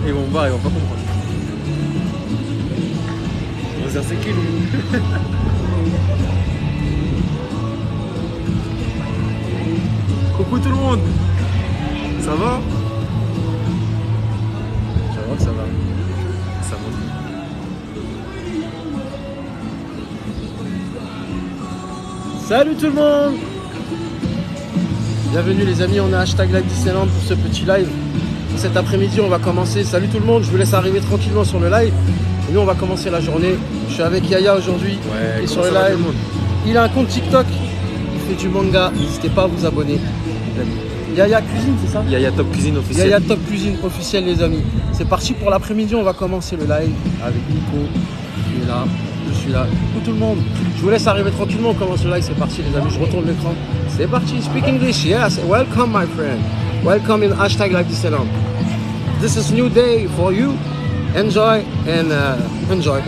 Ils vont voir, ils vont pas comprendre. On va se dire c'est qui lui. Coucou tout le monde. Ça va? Tu vas voir que ça va. Ça monte. Salut tout le monde. Bienvenue les amis, on a hashtag Live Disneyland pour ce petit live. Cet après-midi on va commencer. Salut tout le monde, je vous laisse arriver tranquillement sur le live. Et nous on va commencer la journée. Je suis avec Yaya aujourd'hui, ouais, et sur le live. Il a un compte TikTok, il fait du manga. N'hésitez pas à vous abonner. Yaya Cuisine, c'est ça? Yaya Top Cuisine officiel. Yaya Top Cuisine officiel les amis. C'est parti pour l'après-midi, on va commencer le live avec Nico. Il est là, je suis là. Coucou tout le monde. Je vous laisse arriver tranquillement, on commence le live, c'est parti les amis, je retourne l'écran. C'est parti, speak English, yes. Welcome my friend. Welcome in hashtag Live Disneyland. This is new day for you. Enjoy and enjoy.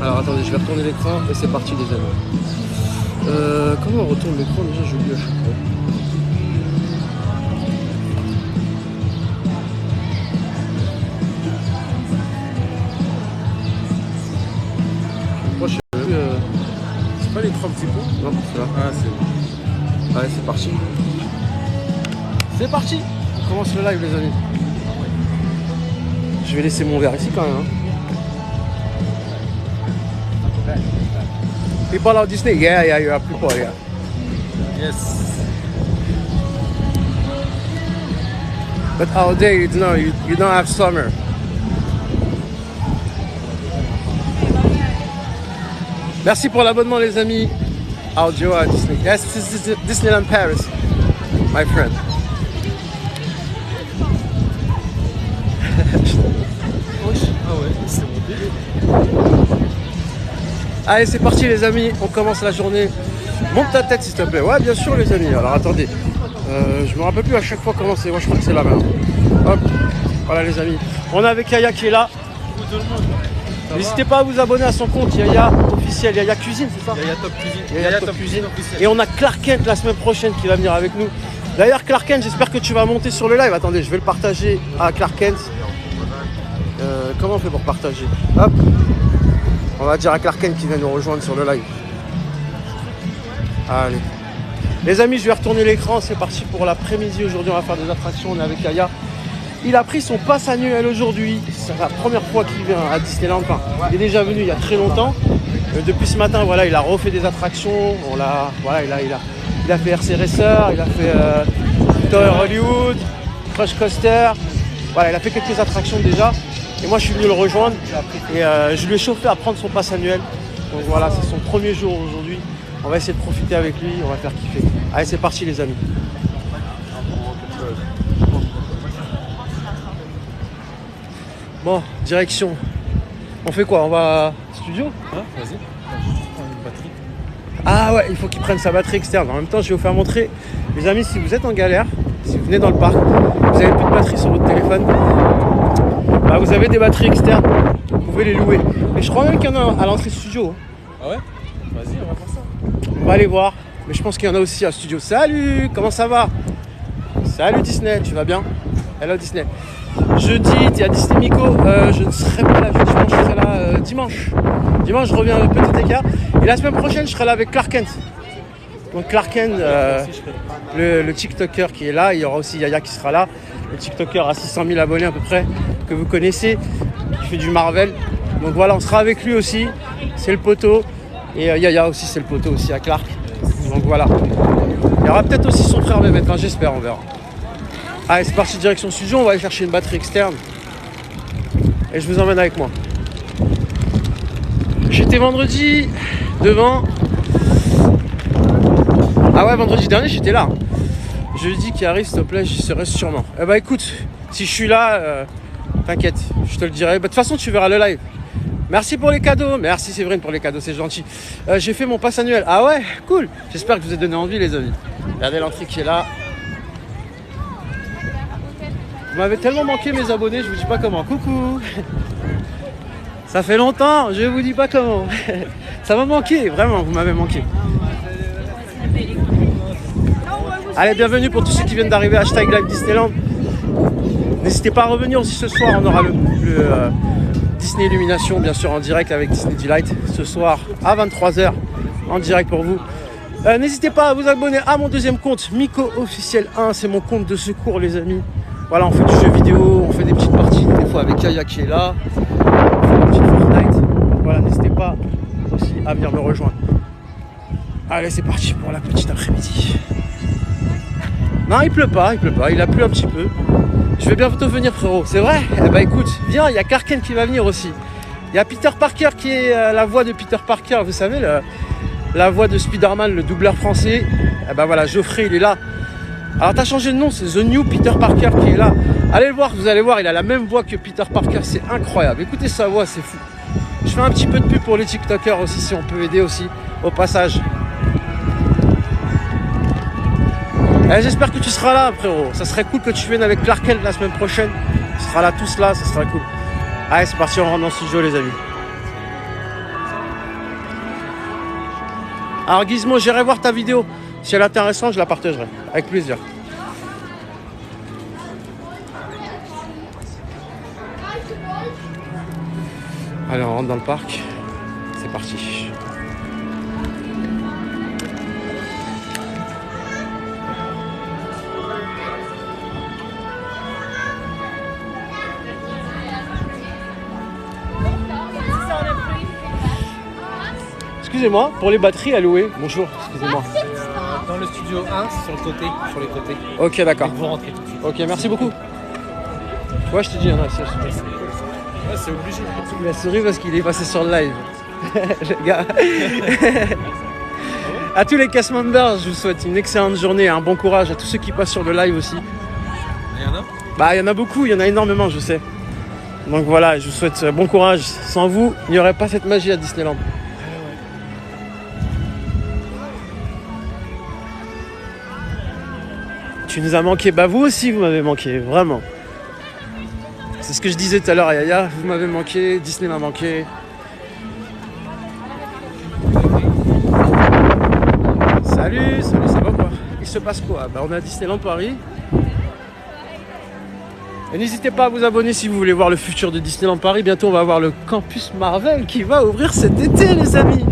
Alors attendez, je vais retourner l'écran et c'est parti les amis. Comment on retourne l'écran déjà, je oublie à chaque fois. Moi je sais plus. C'est pas les 3 petits points? Non, c'est là. Ah, c'est bon. Allez, c'est parti. C'est parti. On commence le live les amis. Je vais laisser mon verre ici quand même. Hein. People of Disney, yeah, you have people, yeah. Yes. But all day, you know, you don't have summer. Merci pour l'abonnement, les amis. Audio à Disney. Yes, this is Disneyland Paris, my friend. Ah ouais, c'est bon. Allez, c'est parti les amis, on commence la journée. Monte ta tête s'il te plaît. Ouais, bien sûr les amis. Alors attendez, je me rappelle plus à chaque fois comment c'est. Moi je crois que c'est la même. Hop, voilà les amis. On est avec Yaya qui est là. N'hésitez pas à vous abonner à son compte Yaya officiel, Yaya Cuisine, c'est ça? Yaya Top Cuisine. Yaya Top Cuisine officiel. Et on a Clark Kent la semaine prochaine qui va venir avec nous. D'ailleurs Clark Kent, j'espère que tu vas monter sur le live. Attendez, je vais le partager à Clark Kent. Comment on fait pour partager? Hop. On va dire à Clark Kent qui vient nous rejoindre sur le live. Allez. Les amis, je vais retourner l'écran. C'est parti pour l'après-midi. Aujourd'hui, on va faire des attractions. On est avec Yaya. Il a pris son pass annuel aujourd'hui. C'est la première fois qu'il vient à Disneyland. Enfin, il est déjà venu il y a très longtemps. Depuis ce matin, voilà, il a refait des attractions. Voilà, il a fait RC Racer, il a fait Toy Hollywood, Crush Coaster. Voilà, il a fait quelques attractions déjà. Et moi, je suis venu le rejoindre. Et je lui ai chauffé à prendre son pass annuel. Donc voilà, c'est son premier jour aujourd'hui. On va essayer de profiter avec lui. On va faire kiffer. Allez, c'est parti les amis. Bon, direction. On fait quoi? On va studio? Hein, vas-y. Prends une batterie. Ah ouais, il faut qu'il prenne sa batterie externe. En même temps, je vais vous faire montrer. Les amis, si vous êtes en galère, si vous venez dans le parc, vous n'avez plus de batterie sur votre téléphone, bah vous avez des batteries externes. Vous pouvez les louer. Et je crois même qu'il y en a à l'entrée studio. Ah ouais? Vas-y, on va faire ça. On va aller voir. Mais je pense qu'il y en a aussi à studio. Salut, comment ça va? Salut Disney, tu vas bien? Hello Disney. Jeudi, tu es à Disney Mico. Je ne serai pas là jeudi, je pense que je serai là dimanche. Dimanche, je reviens petit écart. Et la semaine prochaine, je serai là avec Clark Kent. Donc Clark Kent, le TikToker qui est là. Il y aura aussi Yaya qui sera là. Le TikToker à 600 000 abonnés à peu près, que vous connaissez, qui fait du Marvel. Donc voilà, on sera avec lui aussi. C'est le poteau. Et Yaya aussi, c'est le poteau aussi à Clark. Donc voilà. Il y aura peut-être aussi son frère Mehmet, hein, j'espère, on verra. Allez, c'est parti, direction studio. On va aller chercher une batterie externe. Et je vous emmène avec moi. J'étais vendredi devant. Ah ouais, vendredi dernier, j'étais là. Jeudi qui arrive, s'il te plaît, j'y serai sûrement. Eh bah écoute, si je suis là, t'inquiète, je te le dirai. Bah, de toute façon, tu verras le live. Merci pour les cadeaux. Merci Séverine pour les cadeaux, c'est gentil. J'ai fait mon pass annuel. Ah ouais, cool. J'espère que je vous ai donné envie, les amis. Regardez l'entrée qui est là. Vous m'avez tellement manqué, mes abonnés, je vous dis pas comment. Coucou. Ça fait longtemps, je vous dis pas comment. Ça m'a manqué, vraiment, vous m'avez manqué. Allez, bienvenue pour tous ceux qui viennent d'arriver, hashtag Live Disneyland. N'hésitez pas à revenir aussi ce soir, on aura le Disney Illumination, bien sûr, en direct avec Disney Delight, ce soir à 23h, en direct pour vous. N'hésitez pas à vous abonner à mon deuxième compte, Miko Officiel 1, c'est mon compte de secours, les amis. Voilà, on fait du jeu vidéo, on fait des petites parties, des fois avec Kaya qui est là, on fait des petites Fortnite. Voilà, n'hésitez pas aussi à venir me rejoindre. Allez, c'est parti pour la petite après-midi. Non, il pleut pas, il a plu un petit peu. Je vais bientôt venir, frérot, c'est vrai? Eh ben écoute, viens, il y a Karken qui va venir aussi. Il y a Peter Parker qui est la voix de Peter Parker, vous savez, la voix de Spider-Man, le doubleur français. Eh ben voilà, Geoffrey, il est là. Alors t'as changé de nom, c'est The New Peter Parker qui est là. Allez le voir, vous allez voir, il a la même voix que Peter Parker, c'est incroyable. Écoutez sa voix, c'est fou. Je fais un petit peu de pub pour les TikTokers aussi, si on peut aider aussi, au passage. J'espère que tu seras là, frérot. Ça serait cool que tu viennes avec Clark Kent la semaine prochaine. Tu seras là tous là, ça serait cool. Allez, c'est parti, on rentre dans le studio, les amis. Alors Gizmo, j'irai voir ta vidéo. Si elle est intéressante, je la partagerai. Avec plaisir. Allez, on rentre dans le parc. C'est parti. Excusez-moi, pour les batteries à louer. Bonjour, excusez-moi. Dans le studio 1, c'est sur le côté, sur les côtés. Ok, d'accord. Vous rentrez tout de suite. Ok, merci beaucoup. Ouais, je te dis, il y en a aussi. Ouais, c'est obligé. Il a souri parce qu'il est passé sur le live. Le gars. À tous les cast members, je vous souhaite une excellente journée, un bon courage à tous ceux qui passent sur le live aussi. Il y en a? Bah, il y en a beaucoup, il y en a énormément, je sais. Donc voilà, je vous souhaite bon courage. Sans vous, il n'y aurait pas cette magie à Disneyland. Tu nous as manqué, bah vous aussi vous m'avez manqué, vraiment. C'est ce que je disais tout à l'heure à Yaya, vous m'avez manqué, Disney m'a manqué. Salut, ça va quoi? Il se passe quoi? Bah on est à Disneyland Paris. Et n'hésitez pas à vous abonner si vous voulez voir le futur de Disneyland Paris. Bientôt on va avoir le campus Marvel qui va ouvrir cet été, les amis.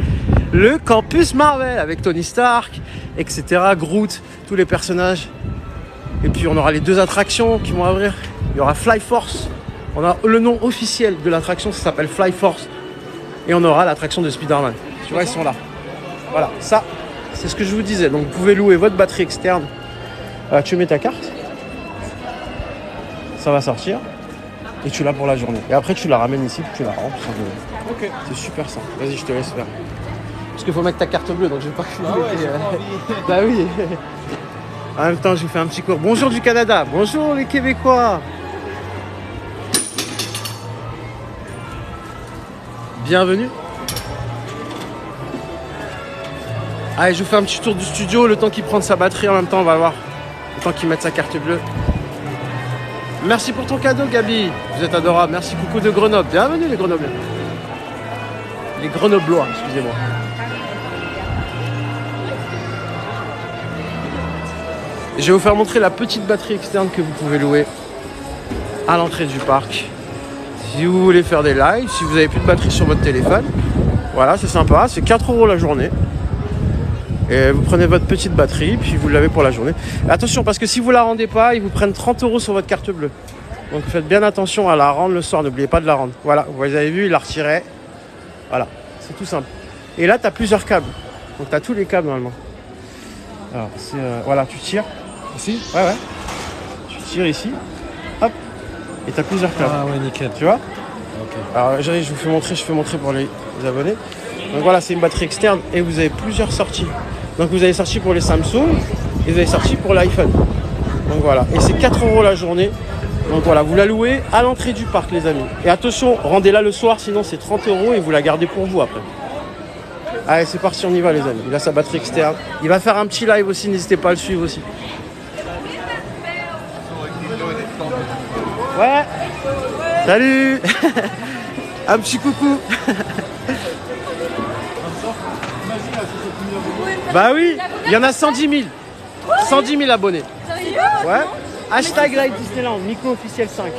Le campus Marvel avec Tony Stark, etc. Groot, tous les personnages. Et puis on aura les deux attractions qui vont ouvrir. Il y aura Fly Force. On a le nom officiel de l'attraction, ça s'appelle Fly Force. Et on aura l'attraction de Spider-Man. Tu vois, ils sont là. Voilà, ça, c'est ce que je vous disais. Donc vous pouvez louer votre batterie externe. Tu mets ta carte. Ça va sortir. Et tu l'as pour la journée. Et après tu la ramènes ici, tu la rends tout simplement. Ok. C'est super simple. Vas-y, je te laisse faire. Parce qu'il faut mettre ta carte bleue, donc je vais pas que Bah oui. En même temps, je vous fais un petit cours. Bonjour du Canada. Bonjour les Québécois. Bienvenue. Allez, je vous fais un petit tour du studio. Le temps qu'il prenne sa batterie en même temps, on va voir. Le temps qu'il mette sa carte bleue. Merci pour ton cadeau, Gabi. Vous êtes adorable. Merci, coucou de Grenoble. Bienvenue les Grenoblois. Les Grenoblois, excusez-moi. Je vais vous faire montrer la petite batterie externe que vous pouvez louer à l'entrée du parc. Si vous voulez faire des lives, si vous n'avez plus de batterie sur votre téléphone, voilà, c'est sympa, c'est 4 € la journée. Et vous prenez votre petite batterie, puis vous l'avez pour la journée. Et attention, parce que si vous ne la rendez pas, ils vous prennent 30 € sur votre carte bleue. Donc faites bien attention à la rendre le soir, n'oubliez pas de la rendre. Voilà, vous avez vu, il la retirait. Voilà, c'est tout simple. Et là, tu as plusieurs câbles. Donc tu as tous les câbles normalement. Alors, c'est voilà, tu tires. Ici? Ouais. Tu tires ici. Hop. Et tu as plusieurs câbles. Ah ouais, nickel. Tu vois? Ok. Alors, je fais montrer pour les abonnés. Donc voilà, c'est une batterie externe et vous avez plusieurs sorties. Donc vous avez sorti pour les Samsung et vous avez sorti pour l'iPhone. Donc voilà. Et c'est 4 € la journée. Donc voilà, vous la louez à l'entrée du parc, les amis. Et attention, rendez-la le soir, sinon c'est 30 € et vous la gardez pour vous après. Allez, c'est parti, on y va, les amis. Il a sa batterie externe. Il va faire un petit live aussi, n'hésitez pas à le suivre aussi. Ouais. Salut. Un petit coucou. Bah oui, il y en a 110 000. 110 000 abonnés. Ouais. Hashtag Live Disneyland, Miko officiel 5.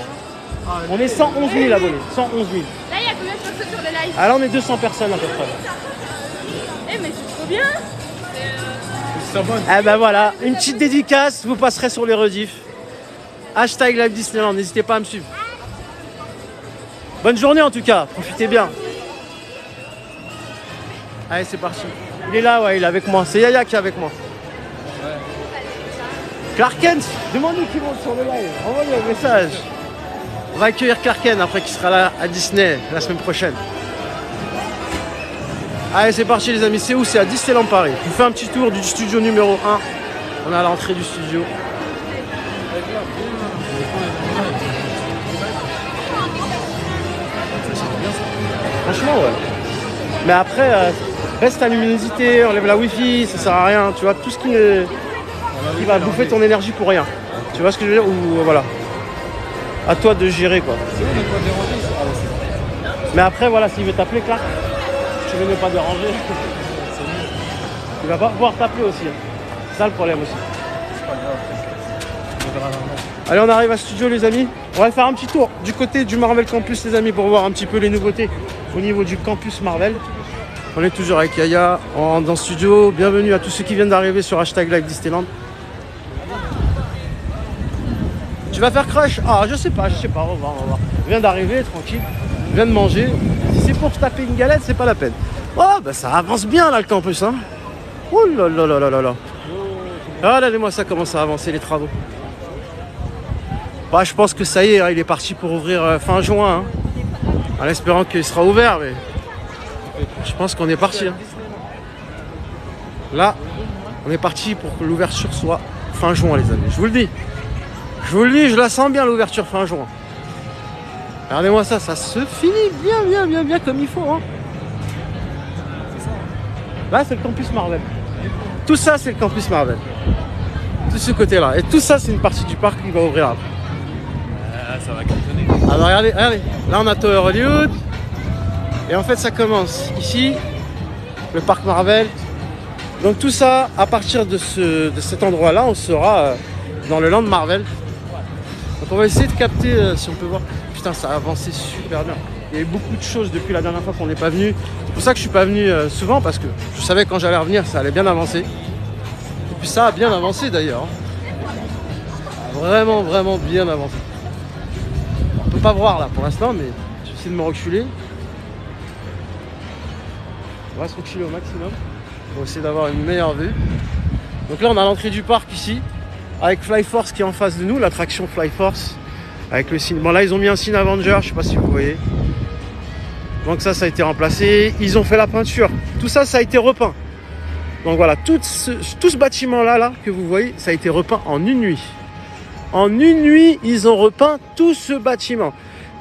On est 111 000 abonnés. 111 000. Là, il y a combien de personnes sur le live? Alors on est 200 personnes à peu près. Eh, mais c'est trop bien. Eh ben voilà, une petite dédicace, vous passerez sur les rediffs. Hashtag Live Disneyland, n'hésitez pas à me suivre. Bonne journée en tout cas, profitez bien. Allez, c'est parti. Il est là, ouais, il est avec moi. C'est Yaya qui est avec moi. Clark Kent, demande-lui qui monte sur le live. Envoie-lui un message. On va accueillir Clark Kent après qui sera là à Disney la semaine prochaine. Allez, c'est parti les amis. C'est où? C'est à Disneyland Paris. Je vous fais un petit tour du studio numéro 1. On est à l'entrée du studio. Franchement, ouais. Mais après, reste ta luminosité, enlève la wifi, ça sert à rien. Tu vois, tout ce qui va bouffer ton énergie pour rien. Tu vois ce que je veux dire? Ou voilà. À toi de gérer quoi. Mais après, voilà, s'il veut t'appeler, Clark, tu veux ne pas déranger. Il va pas pouvoir t'appeler aussi. Hein. C'est ça le problème aussi. Allez, on arrive à studio les amis. On va faire un petit tour du côté du Marvel Campus les amis pour voir un petit peu les nouveautés au niveau du campus Marvel. On est toujours avec Yaya dans le studio. Bienvenue à tous ceux qui viennent d'arriver sur Hashtag Live Disneyland. Tu vas faire crush? Ah, je sais pas, on va voir. Je viens d'arriver, tranquille. Je viens de manger. Si c'est pour taper une galette, c'est pas la peine. Oh, bah ça avance bien là le campus, hein. Oh là là là là là là. Ah, regardez-moi ça, commence à avancer les travaux. Bah, je pense que ça y est, hein, il est parti pour ouvrir fin juin. Hein. En espérant qu'il sera ouvert, mais je pense qu'on est parti. Hein. Là, on est parti pour que l'ouverture soit fin juin, les amis. Je vous le dis. Je vous le dis, je la sens bien l'ouverture fin juin. Regardez-moi ça, ça se finit bien comme il faut. Hein. Là, c'est le campus Marvel. Tout ça, c'est le campus Marvel. Tout ce côté-là. Et tout ça, c'est une partie du parc qui va ouvrir après. Ça va cartonner. Alors regardez. Là, on a Tower Hollywood. Et en fait, ça commence ici, le parc Marvel. Donc tout ça, à partir de cet endroit-là, on sera dans le land Marvel. Donc on va essayer de capter, si on peut voir. Putain, ça a avancé super bien. Il y a eu beaucoup de choses depuis la dernière fois qu'on n'est pas venu. C'est pour ça que je suis pas venu souvent, parce que je savais quand j'allais revenir, ça allait bien avancer. Et puis ça a bien avancé d'ailleurs. Vraiment bien avancé. On peut pas voir là pour l'instant, mais je vais essayer de me reculer. On va se reculer au maximum pour essayer d'avoir une meilleure vue. Donc là, on a l'entrée du parc ici, avec Flyforce qui est en face de nous, l'attraction Flyforce. Avec le signe. Bon là ils ont mis un signe Avenger, je sais pas si vous voyez. Donc ça a été remplacé. Ils ont fait la peinture. Tout ça a été repeint. Donc voilà, tout ce bâtiment là que vous voyez, ça a été repeint en une nuit. En une nuit, ils ont repeint tout ce bâtiment.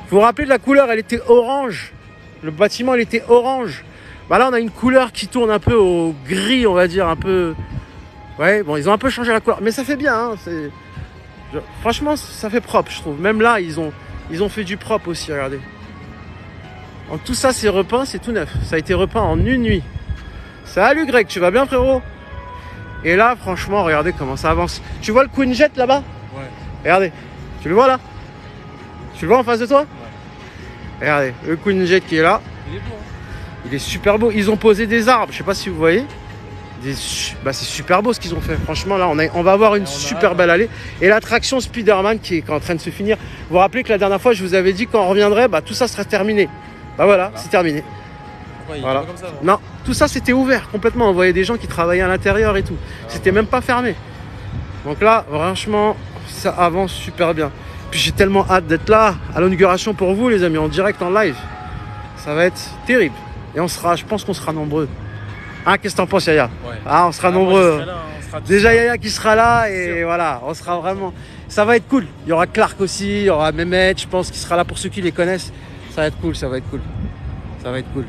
Vous vous rappelez de la couleur, elle était orange. Le bâtiment, il était orange. Bah là, on a une couleur qui tourne un peu au gris, on va dire, un peu... Ouais, bon, ils ont un peu changé la couleur. Mais ça fait bien, hein, franchement, ça fait propre, je trouve. Même là, ils ont fait du propre aussi, regardez. Donc tout ça, c'est repeint, c'est tout neuf. Ça a été repeint en une nuit. Salut Greg, tu vas bien frérot? Et là, franchement, regardez comment ça avance. Tu vois le Queen Jet là-bas? Ouais. Regardez, tu le vois là? Tu le vois en face de toi? Ouais. Regardez, le Queen Jet qui est là. Il est beau. Hein. Il est super beau. Ils ont posé des arbres, je sais pas si vous voyez. C'est super beau ce qu'ils ont fait. Franchement, là, on va avoir une super belle allée. Et l'attraction Spider-Man qui est en train de se finir. Vous vous rappelez que la dernière fois, je vous avais dit quand on reviendrait, tout ça sera terminé. Bah voilà, c'est terminé. Pourquoi il voilà. est pas comme ça, non, tout ça c'était ouvert complètement. On voyait des gens qui travaillaient à l'intérieur et tout. C'était même pas fermé. Donc là, franchement, ça avance super bien. Puis j'ai tellement hâte d'être là à l'inauguration pour vous, les amis, en direct, en live. Ça va être terrible. Et je pense qu'on sera nombreux. Ah, qu'est-ce que t'en penses, Yaya? Ouais. Ah, on sera nombreux. Là, déjà Yaya qui sera là et voilà, on sera vraiment... Ça va être cool. Il y aura Clark aussi, il y aura Mehmet, je pense, qui sera là pour ceux qui les connaissent. Ça va être cool, ça va être cool. Ça va être cool.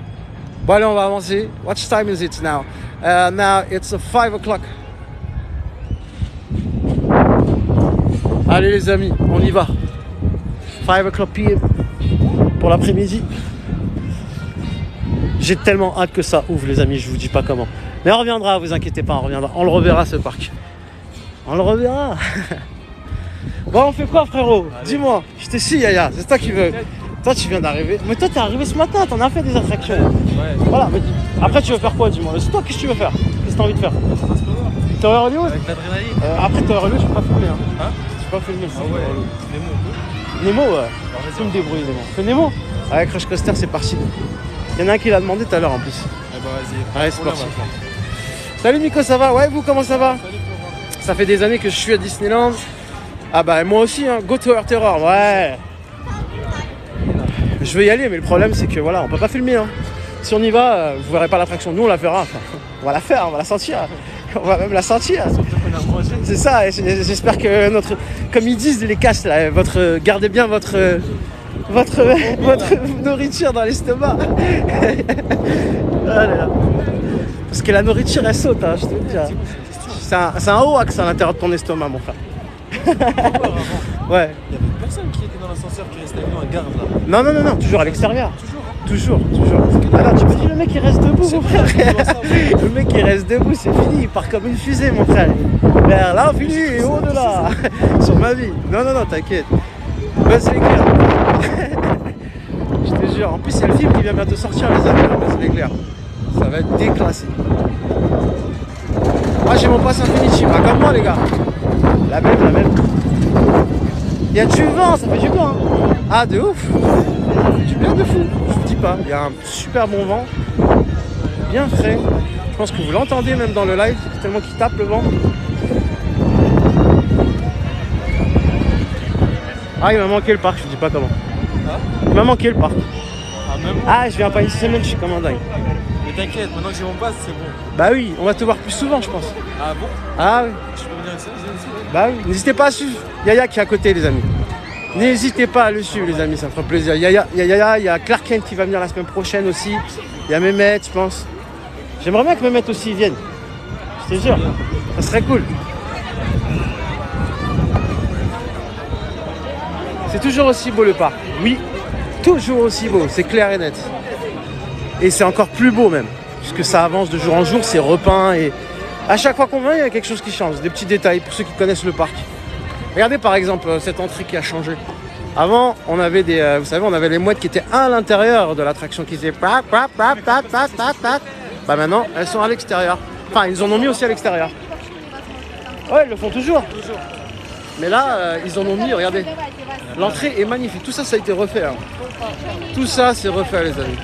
Bon, allez, on va avancer. What time is it now? Now it's 5 o'clock. Allez les amis, on y va. 5 o'clock p.m. pour l'après-midi. J'ai tellement hâte que ça ouvre les amis, je vous dis pas comment. Mais on reviendra, vous inquiétez pas, on reviendra. On le reverra ce parc. On le reverra. Bon, on fait quoi, frérot? Dis-moi. Je te suis, Yaya. C'est toi qui veux. Toi, tu viens d'arriver. Mais toi, t'es arrivé ce matin. T'en as fait des attractions. Ouais. Voilà. Mais après, tu veux faire quoi? Dis-moi. C'est toi, qu'est-ce que tu veux faire? Qu'est-ce que t'as envie de faire? Tower Hollywood? Avec l'adrénaline. Après, Tower Hollywood, je peux pas filmer. Hein. Hein? Je peux pas filmer. Ah ouais. Nemo, ouais. Alors, vas-y, Tu me débrouilles, Nemo. Fais Nemo? Avec Crush Coaster, c'est parti. Il y en a un qui l'a demandé tout à l'heure en plus. Eh bah, vas-y. Allez, c'est parti. Salut Nico, ça va? Ouais, vous, comment ça va? Ça fait des années que je suis à Disneyland. Ah bah moi aussi, hein. Go Tower Terror, ouais. Je veux y aller, mais le problème c'est que voilà, on peut pas filmer. Hein. Si on y va, vous verrez pas l'attraction. Nous on la fera. Enfin, on va la faire, on va la sentir. On va même la sentir. C'est ça. Et j'espère que notre, comme ils disent les castes là, gardez bien votre nourriture dans l'estomac. Ah là là. Parce que la nourriture elle saute, hein, je te le dis. Hein. C'est un haut axe à l'intérieur de ton estomac, mon frère. Ouais. Il y avait personne qui était dans l'ascenseur qui restait avec nous à garde là. Non, toujours à l'extérieur. Toujours. Alors tu me dis le mec il reste debout, mon frère. Le mec il reste debout, c'est fini, il part comme une fusée, mon frère. Vers l'infini et au-delà. Sur ma vie. Non, t'inquiète. Buzz l'éclair. Je te jure. En plus, c'est le film qui vient bientôt sortir, les amis, Buzz l'éclair. Ça va être déclassé. Moi j'ai mon pass Infinity, pas comme moi les gars. La même. Il y a du vent, ça fait du bien. Hein. Ah de ouf. Ça fait du bien de fou. Je vous dis pas. Il y a un super bon vent. Bien frais. Je pense que vous l'entendez même dans le live, tellement qu'il tape le vent. Ah il m'a manqué le parc, je vous dis pas comment. Hein? Il m'a manqué le parc. Ah, même moi. Ah je viens pas une semaine, je suis comme un dingue. Mais t'inquiète, maintenant que j'ai mon pass, c'est bon. Bah oui, on va te voir plus souvent je pense. Ah bon? Ah oui. Je peux venir ici? Bah oui, n'hésitez pas à suivre Yaya qui est à côté les amis. N'hésitez pas à le suivre les amis, ça me fera plaisir. Yaya, il y a Clark Kent qui va venir la semaine prochaine aussi. Il y a Mehmet, je pense. J'aimerais bien que Mehmet aussi vienne. Je te jure, ça serait cool. C'est toujours aussi beau le parc. Oui, toujours aussi beau, c'est clair et net. Et c'est encore plus beau même, puisque ça avance de jour en jour, c'est repeint et à chaque fois qu'on vient, il y a quelque chose qui change, des petits détails pour ceux qui connaissent le parc. Regardez par exemple cette entrée qui a changé. Avant, on avait vous savez, on avait les mouettes qui étaient à l'intérieur de l'attraction qui faisaient Bah maintenant, elles sont à l'extérieur. Enfin, ils en ont mis aussi à l'extérieur. Ouais, ils le font toujours. Mais là, ils en ont mis, regardez. L'entrée est magnifique. Tout ça, ça a été refait. Hein. Tout ça, c'est refait, les amis.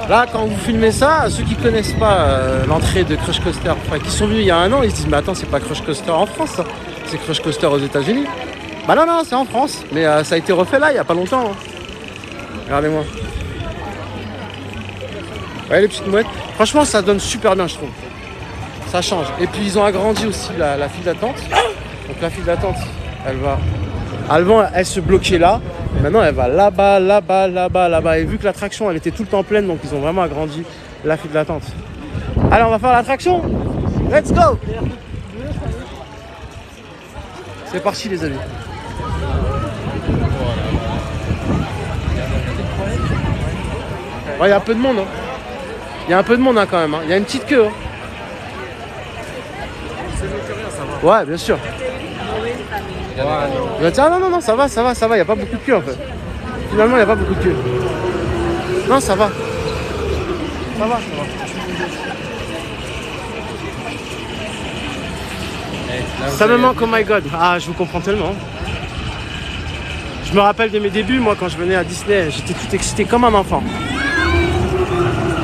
Là, quand vous filmez ça, ceux qui connaissent pas l'entrée de Crush Coaster, enfin qui sont venus il y a un an, ils se disent mais attends, c'est pas Crush Coaster en France, ça. C'est Crush Coaster aux États-Unis. Bah non, c'est en France, mais ça a été refait là, il y a pas longtemps. Hein. Regardez-moi. Vous voyez les petites mouettes. Franchement, ça donne super bien, je trouve. Ça change. Et puis ils ont agrandi aussi la file d'attente. Donc la file d'attente, elle se bloquait là. Maintenant, elle va là-bas. Et vu que l'attraction, elle était tout le temps pleine, donc ils ont vraiment agrandi la file d'attente. Allez, on va faire l'attraction. Let's go. C'est parti, les amis. Il y a un peu de monde. Hein. Il y a un peu de monde hein, quand même. Il y a une petite queue. Hein. Ouais, bien sûr. Il va dire, ah non, ça va, il n'y a pas beaucoup de queue en fait. Finalement, il n'y a pas beaucoup de queue. Non, ça va. Ça va. Ça me manque, oh my god. Ah, je vous comprends tellement. Je me rappelle de mes débuts, moi, quand je venais à Disney, j'étais tout excité comme un enfant.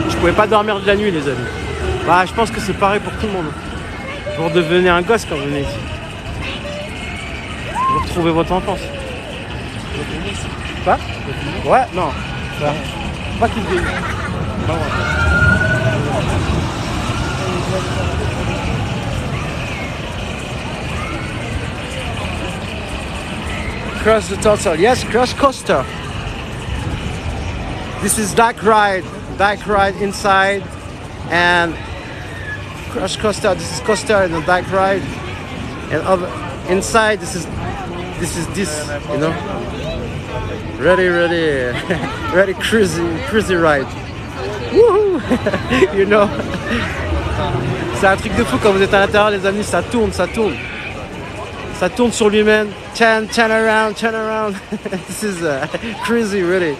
Je pouvais pas dormir de la nuit, les amis. Bah, je pense que c'est pareil pour tout le monde. Vous redevenez un gosse quand vous venez ici. Vous retrouvez votre enfance. Quoi? Ouais, non. Pas qu'il vieillit. Cross the Turtle. Yes, Crush Coaster. This is Dark Ride inside, and Crush Coaster. This is Coaster and the Dark Ride, and inside this is you know. Ready cruisy ride. Woohoo! You know. C'est un truc de fou quand vous êtes à l'intérieur, les amis, ça tourne. Ça tourne sur lui-même. Turn around, turn around. This is crazy, really.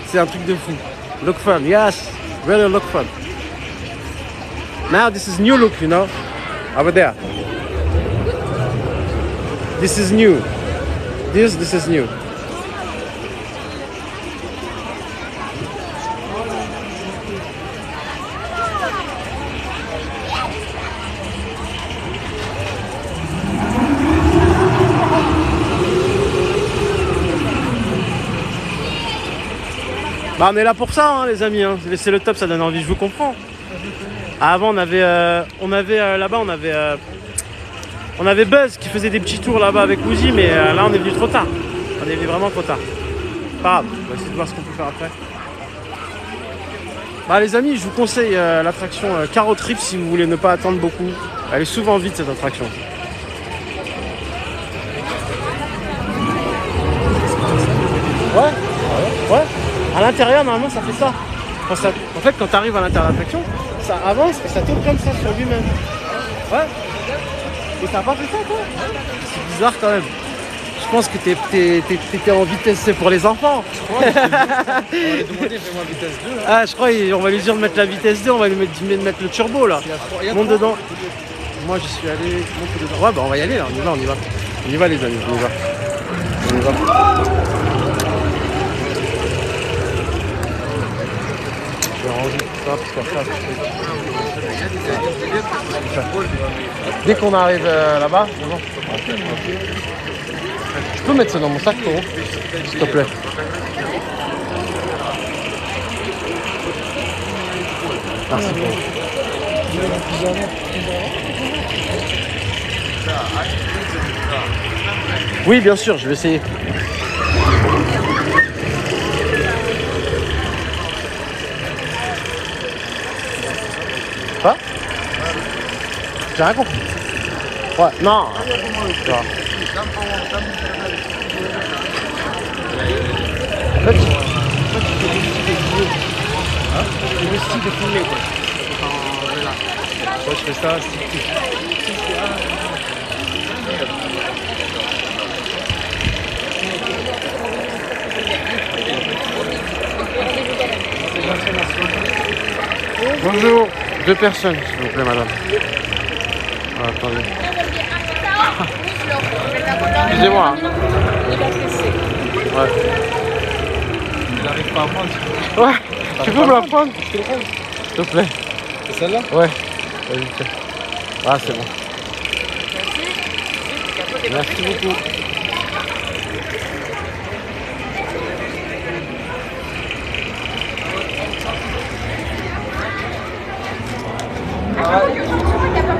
C'est un truc de fou. Look fun, yes. Really look fun. Now this is new look, you know. Over there. This is new. This is new. Bah on est là pour ça hein, les amis, hein. C'est le top, ça donne envie, je vous comprends. Avant on avait là-bas on avait Buzz qui faisait des petits tours là-bas avec Woozy, mais là on est venu trop tard. On est venu vraiment trop tard. Pas grave, on va essayer de voir ce qu'on peut faire après. Bah les amis, je vous conseille l'attraction Carrot Trip si vous voulez ne pas attendre beaucoup. Elle est souvent vide cette attraction. Ouais. À l'intérieur, normalement, ça fait ça. En fait, quand tu arrives à l'intérieur de l'attraction, ça avance et ça tourne comme ça sur lui-même. Ouais. Et ça n'a pas fait ça, toi? C'est bizarre quand même. Je pense que t'étais en vitesse, c'est pour les enfants. Je crois. On va lui demander, fais-moi vitesse 2. Là. Ah, je crois qu'on va lui dire de mettre la vitesse 2, on va lui mettre le turbo là. Monte dedans. Moi, je suis allé. Monte dedans. Ouais, bah on va y aller là, on y va. On y va, les amis, on y va. Je vais ranger tout ça parce qu'après, dès qu'on arrive là-bas, tu peux mettre ça dans mon sac, Toro, s'il te plaît. Merci. Oui, bien sûr, je vais essayer. Quoi? J'ai rien compris. Ouais, non. Tu vois. En fait, tu fais le style de filmer, quoi. Moi, je fais ça, style. Bonjour, 2 personnes, s'il vous plaît, madame. Ah, attendez. Excusez-moi. Ouais. Il n'arrive pas à prendre. Ouais, tu peux me la prendre? S'il te plaît. C'est celle-là? Ouais. Vas-y, tiens. Ah, c'est bon. Merci beaucoup.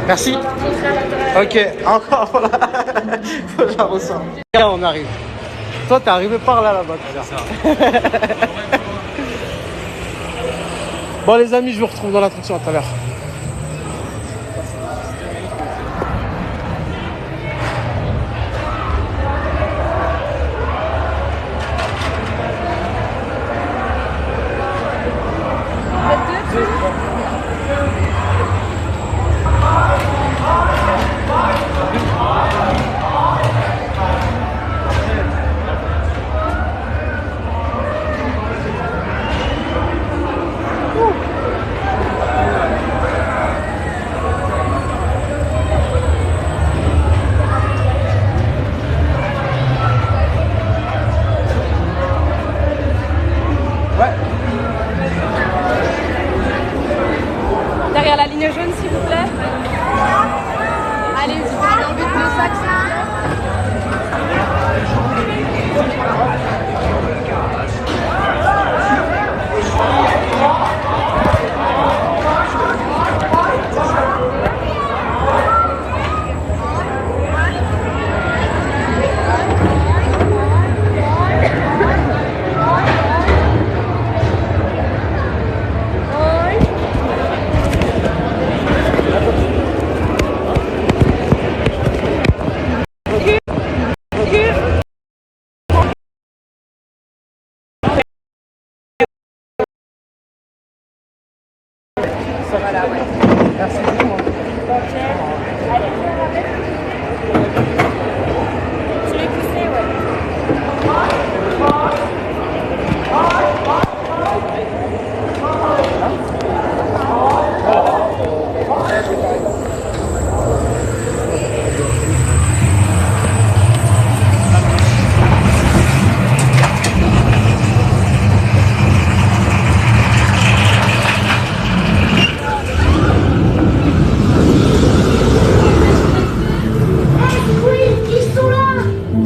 Merci. Ok, encore voilà. Faut que je la ressens. Regarde, on arrive. Toi, t'es arrivé par là-bas. Bon, les amis, je vous retrouve dans l'attraction à tout à l'heure. Derrière la ligne jaune, s'il vous plaît. Allez-y, vous avez envie de le sac, s'il vous plaît. Voilà, ouais. Merci beaucoup.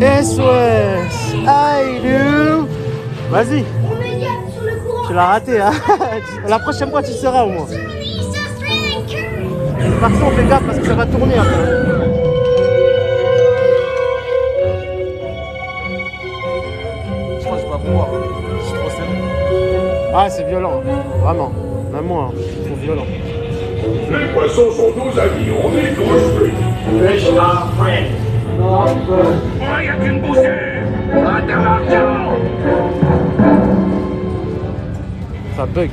SOS. Aïe, vas-y. Tu l'as raté, hein. La prochaine fois, tu seras au moins. Par contre, fais gaffe parce que ça va tourner après. Je crois que je vais pas pouvoir. Je suis trop serré. Ah, c'est violent, vraiment. Même moi, c'est trop violent. Les poissons sont nos amis, on est construits. Fish are friends. Oh, y'a qu'une bouchée. Intermarchand. Ça bug.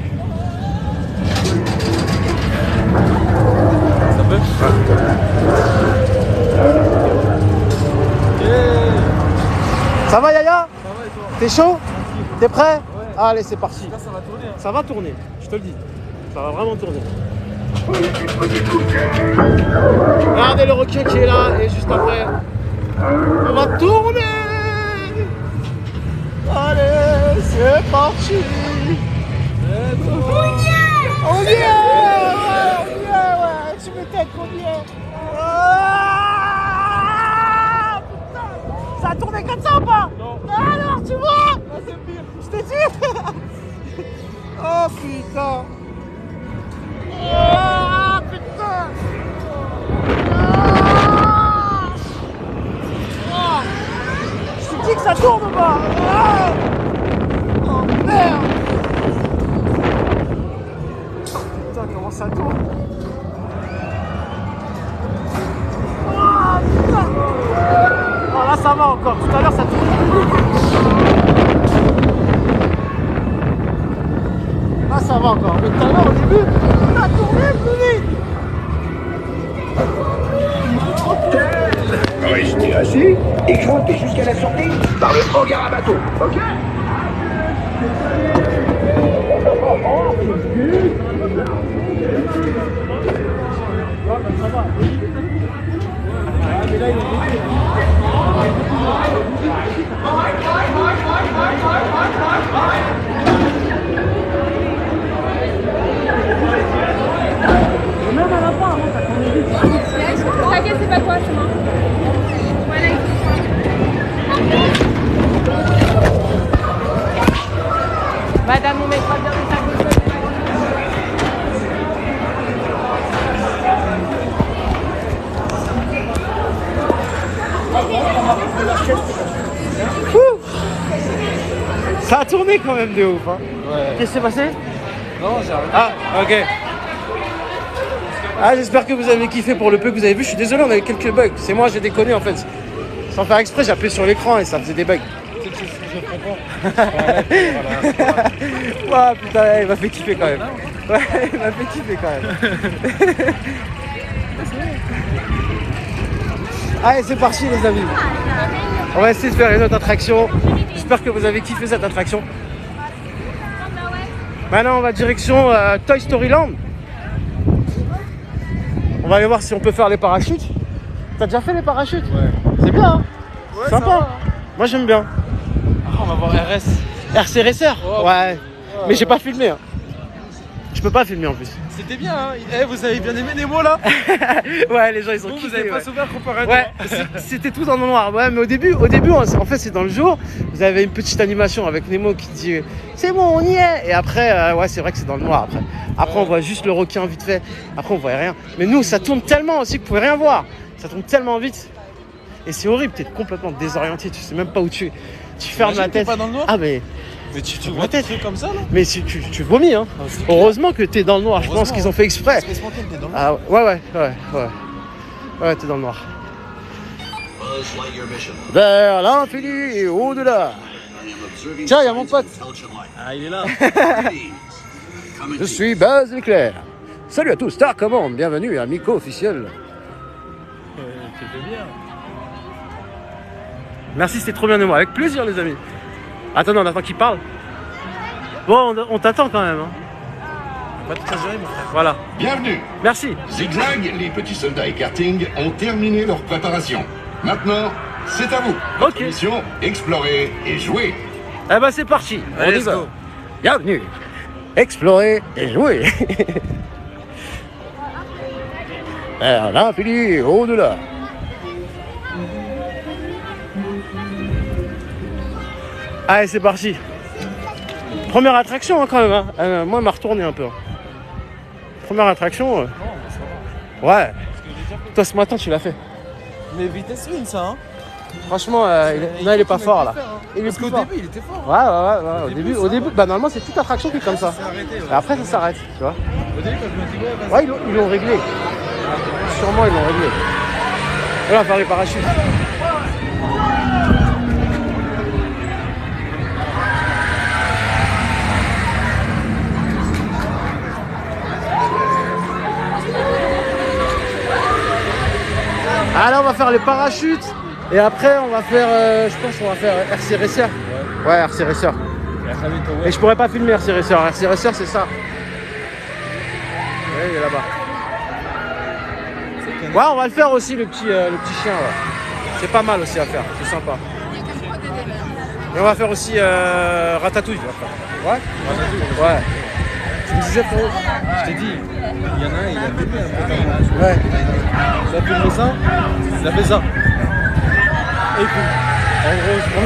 Ça bug? Ça va, Yaya? Ça va et toi? T'es chaud? T'es prêt? Ouais. Allez, c'est parti. Là, ça va tourner. Hein. Ça va tourner, je te le dis. Ça va vraiment tourner. Regardez le requin qui est là et juste après, on va tourner. Allez, c'est parti. On y est, ouais, tu m'étonnes qu'on y est. Ah, putain, ça a tourné comme ça ou pas? Non. Alors, tu vois? Ah, c'est pire. Je t'ai dit. Oh putain. Ah putain. Ah. Je te dis que ça tourne ou pas? Ah. Oh merde. Putain, comment ça tourne? Ah putain. Oh là ça va encore, tout à l'heure ça tourne. Là ça va encore, mais tout à l'heure au début, ça tournait plus vite. Restez assis et grimpez jusqu'à la sortie par le hangar à bateau, ok? T'inquiète, c'est pas toi, c'est moi. Voilà, madame, on mettra bien les sacs de Ça a tourné quand même de ouf, hein. Ouais. Qu'est-ce qui s'est passé? Non, j'ai arrêté. Ah, ok. Ah, j'espère que vous avez kiffé pour le peu que vous avez vu. Je suis désolé, on a eu quelques bugs. C'est moi, j'ai déconné en fait. Sans faire exprès, j'ai appuyé sur l'écran et ça faisait des bugs. C'est que je comprends. Ouah, putain, il m'a fait kiffer quand même. Ouais, il m'a fait kiffer quand même. Allez, c'est parti les amis. On va essayer de faire une autre attraction. J'espère que vous avez kiffé cette attraction. Maintenant, on va direction Toy Story Land. On va aller voir si on peut faire les parachutes. T'as déjà fait les parachutes? Ouais. C'est bien, hein? Ouais, Sympa. ça va. Moi, j'aime bien. Ah, on va voir RS. RC Racer? Oh, Ouais. Mais j'ai pas filmé. Hein. Je peux pas filmer en plus. C'était bien, hein. Eh, vous avez bien aimé Nemo là? Ouais, les gens ils ont Vous, kiffé. vous avez pas Ouais. souffert comparé à Ouais, nous. c'était tout dans le noir. Ouais, mais au début, en fait, c'est dans le jour. Vous avez une petite animation avec Nemo qui dit c'est bon, on y est. Et après, ouais, c'est vrai que c'est dans le noir. Après, on voit juste le requin vite fait. Après, on voit rien. Mais nous, ça tourne tellement aussi que vous pouvez rien voir. Ça tourne tellement vite. Et c'est horrible. T'es complètement désorienté. Tu sais même pas où tu fermes la T'imagines, t'es tête. pas dans le noir? Ah mais Tu la vois tête. des trucs comme ça là? mais tu vomis hein. Ah, c'est clair. Heureusement que t'es dans le noir. Je pense Heureusement, qu'ils ont fait exprès. Space Mountain, t'es dans le noir. Ah ouais. Ouais, t'es dans le noir. Vers l'infini et au-delà. Tiens, il y a mon pote. Ah, il est là. Je suis Buzz Éclair. Salut à tous, Star Command. Bienvenue à Miko officiel. Tu fais bien. Merci, c'était trop bien de moi. Avec plaisir, les amis. Attends, on attend qu'il parle. Bon, on t'attend quand même. Hein. Pas tout à gérer, mon frère. Voilà. Bienvenue. Merci. Zigzag, les petits soldats et karting ont terminé leur préparation. Maintenant, c'est à vous. Votre Ok. mission, explorer et jouer. Eh ben, c'est parti. On Allez, y let's va. go. Bienvenue. Explorer et jouer. Vers l'infini et au-delà. Allez, c'est parti. Première attraction hein, quand même. Hein. Moi, elle m'a retourné un peu. Hein. Première attraction. Ouais. Toi, ce matin, tu l'as fait. Mais vitesse 1 ça hein. Franchement, il est pas fort là. Il est Parce plus qu'au fort. début il était fort. Ouais. Au début, bah normalement c'est toute attraction qui est comme ça. Arrêté, ouais. Et après ça s'arrête, tu vois. Au début quand je me dis ouais vas-y. Ouais, ils l'ont réglé. Sûrement ils l'ont réglé. Et là, on va faire les parachutes. Alors on va faire les parachutes et après on va faire, je pense qu'on va faire RC Racer. Ouais, RC Racer. Et je pourrais pas filmer RC Racer. RC Racer c'est ça. Ouais, il est là-bas. Ouais, on va le faire aussi le petit chien. Ouais. C'est pas mal aussi à faire, c'est sympa. Et on va faire aussi Ratatouille. Ouais. Ratatouille. Ouais. Tu me disais frérot. Je t'ai dit, il y en a un, il a filmé un peu. Ouais. Il a filmé ça, il a fait ça. Et puis, En gros, je prends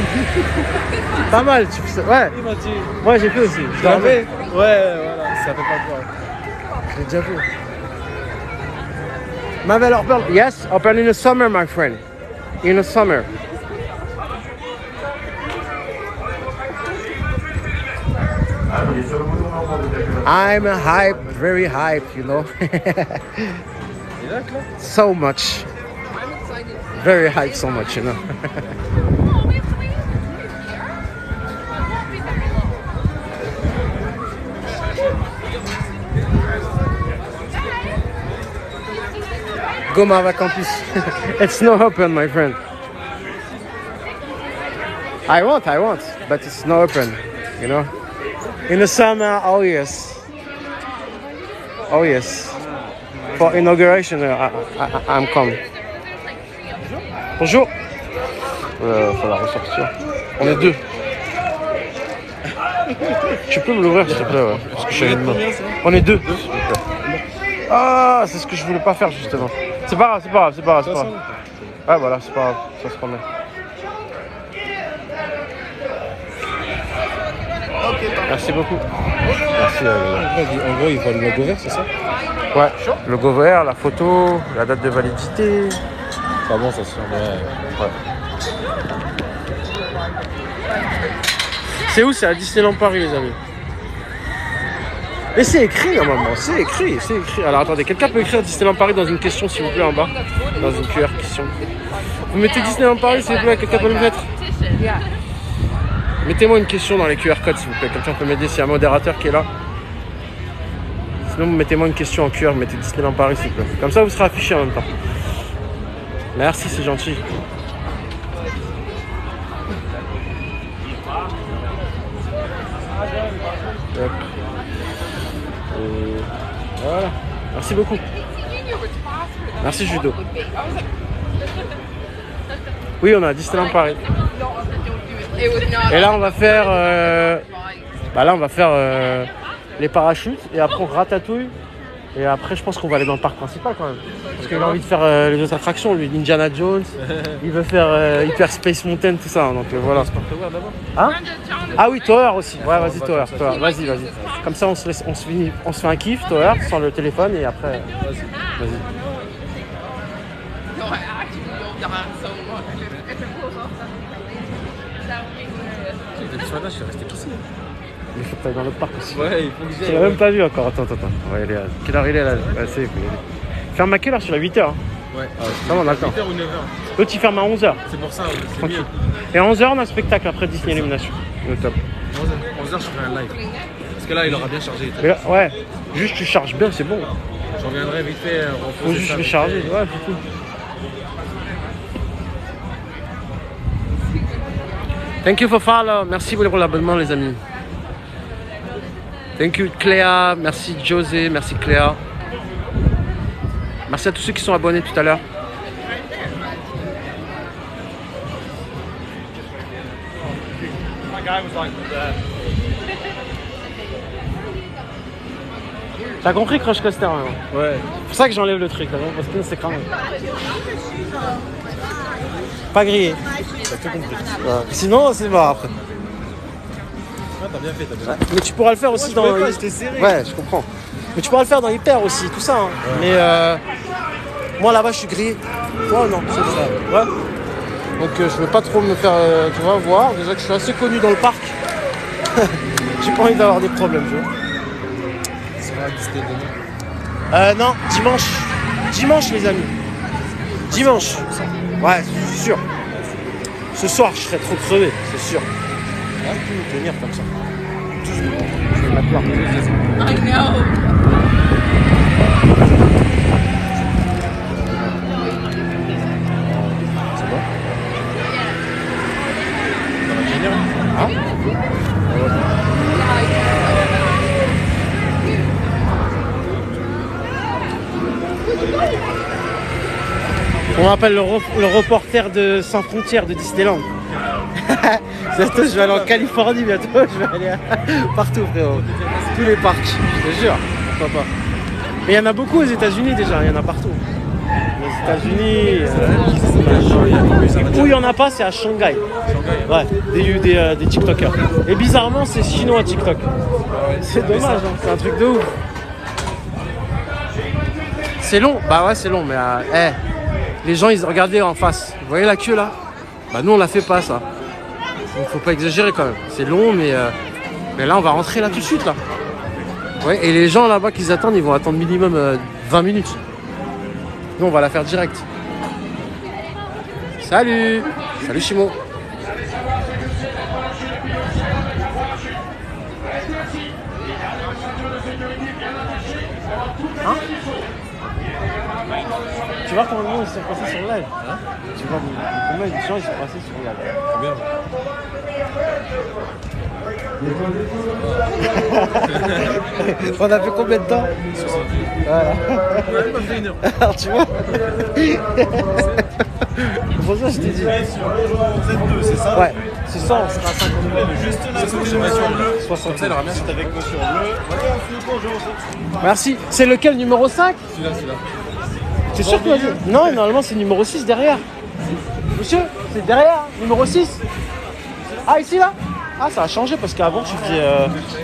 pas mal, tu fais ça. Ouais. il m'a dit. Moi j'ai fait aussi. Tu l'as fait? Ouais, voilà, ça fait pas peur. J'ai déjà fait. Mavel Orpel. Yes, Orpel in the summer, my friend. In the summer. I'm hype, very hype, you know. Et là, là. So much. Very hype, so much, you know. Goma Campus. It's not open, my friend. I want, but it's not open, you know. In the summer, oh yes. Oh yes. For inauguration, I'm coming. Bonjour. Faut la ressortir. On est deux. Tu peux me l'ouvrir s'il te plaît, ouais. Parce que je suis avec moi. On est deux. Ah, c'est ce que je voulais pas faire justement. C'est pas grave. Ouais, voilà, c'est pas grave. Ça se remet. Merci beaucoup. Merci. En gros, il faut le logo vert, c'est ça? Ouais, le logo vert, la photo, la date de validité. Pas bon, ça se fait. Ouais. C'est où? C'est à Disneyland Paris, les amis. Mais c'est écrit normalement, c'est écrit. Alors attendez, quelqu'un peut écrire Disneyland Paris dans une question s'il vous plaît en bas? Dans une QR question. Vous mettez Disneyland Paris s'il vous plaît, quelqu'un peut le mettre? Mettez-moi une question dans les QR codes s'il vous plaît, quelqu'un peut m'aider s'il y a un modérateur qui est là. Sinon mettez-moi une question en QR, mettez Disneyland Paris s'il vous plaît. Comme ça vous serez affiché en même temps. Merci, c'est gentil. Hop. Voilà. Merci beaucoup. Merci Judo. Oui, on a Disneyland Paris. Et là, on va faire, les parachutes et après on ratatouille. Et après, je pense qu'on va aller dans le parc principal quand même. Parce qu'il a envie de faire les autres attractions, lui, Indiana Jones. Il veut faire Hyper Space Mountain, tout ça. Donc voilà. Hein? Ah oui, Tower aussi. Ouais, vas-y, Tower. Vas-y. Comme ça, on se fait un kiff, Tower, sans le téléphone et après. Vas-y. Je suis resté ici. Il faut que tu ailles dans l'autre parc aussi. Ouais, il faut que j'aille. Tu l'as même pas vu encore. Attends. On va y aller. Quelle heure il est là? Ouais, c'est, il faut y aller. Ferme à quelle heure? Sur la 8h. Ouais. Ça va, on a le temps. 8h ou 9h. L'autre, il ferme à 11h. C'est pour ça, c'est Tranquille. mieux. Et à 11h, on a un spectacle après Disney Illumination. Le top. 11h, je ferai un live. Parce que là, il aura bien chargé. Mais là, ouais, juste tu charges bien, c'est bon. Je reviendrai vite fait. Faut juste le charger. Ouais, c'est tout. Thank you for follow. Merci pour l'abonnement, les amis. Thank you, Cléa. Merci, José. Merci, Cléa. Merci à tous ceux qui sont abonnés tout à l'heure. T'as compris, Crush Coaster, hein? Ouais. C'est pour ça que j'enlève le truc, là, parce que c'est quand même. Pas grillé. T'as tout compris. Ouais. Sinon, c'est mort après. Ah, t'as bien fait, t'as bien fait. Mais tu pourras le faire aussi je dans. pouvais pas, j'étais serré. Ouais, je comprends. Mais tu pourras le faire dans Hyper aussi, tout ça. Hein. Mais moi là-bas, je suis grillé. Toi, non, c'est ça. Ouais. Donc je veux pas trop me faire, tu vois, voir. Déjà que je suis assez connu dans le parc. J'ai pas envie d'avoir des problèmes, tu vois. C'est vrai, Disney demain. Non, dimanche. Dimanche, les amis. Dimanche. Ouais, c'est sûr. Ce soir, je serai trop crevé, c'est sûr. Ah, tu peux tenir comme ça. Je vais mettre là. I know. C'est bon. Ça va tenir. Hein? On m'appelle le reporter de Sans Frontières de Disneyland. Bientôt, je vais aller en Californie, bientôt, je vais aller partout, frérot. Tous les parcs, je te jure. Pourquoi pas. Mais il y en a beaucoup aux États-Unis déjà, il y en a partout. Les États-Unis. Où il n'y en a pas, c'est à Shanghai. Ouais, des TikTokers. Et bizarrement, c'est chinois TikTok. C'est dommage, hein, c'est un truc de ouf. C'est long, bah ouais, c'est long, mais les gens, ils regardaient en face. Vous voyez la queue là? Bah nous, on la fait pas ça. Donc faut pas exagérer quand même. C'est long, mais là, on va rentrer là tout de suite là. Ouais, et les gens là-bas qui attendent, ils vont attendre minimum 20 minutes. Nous, on va la faire direct. Salut! Salut Chimo! Hein? Tu vois combien de monde ils sont passés sur le live? Hein? Tu vois combien de gens ils sont passés sur le live? Combien? On a fait combien de temps? 60. Voilà. On a même pas fait une heure. Alors tu vois? Pour ça je t'ai dit. Vous êtes deux, c'est ça? Ouais, c'est ça, on sera à 50 000. Juste là, c'est monsieur bleu. 60 Ça, il aura bien c'est avec monsieur bleu. Merci. C'est lequel, numéro 5? Celui-là. C'est sûr que tu m'as dit? Non, normalement c'est numéro 6 derrière. Monsieur, c'est derrière, numéro 6. Ah, ici là? Ah, ça a changé parce qu'avant tu faisais.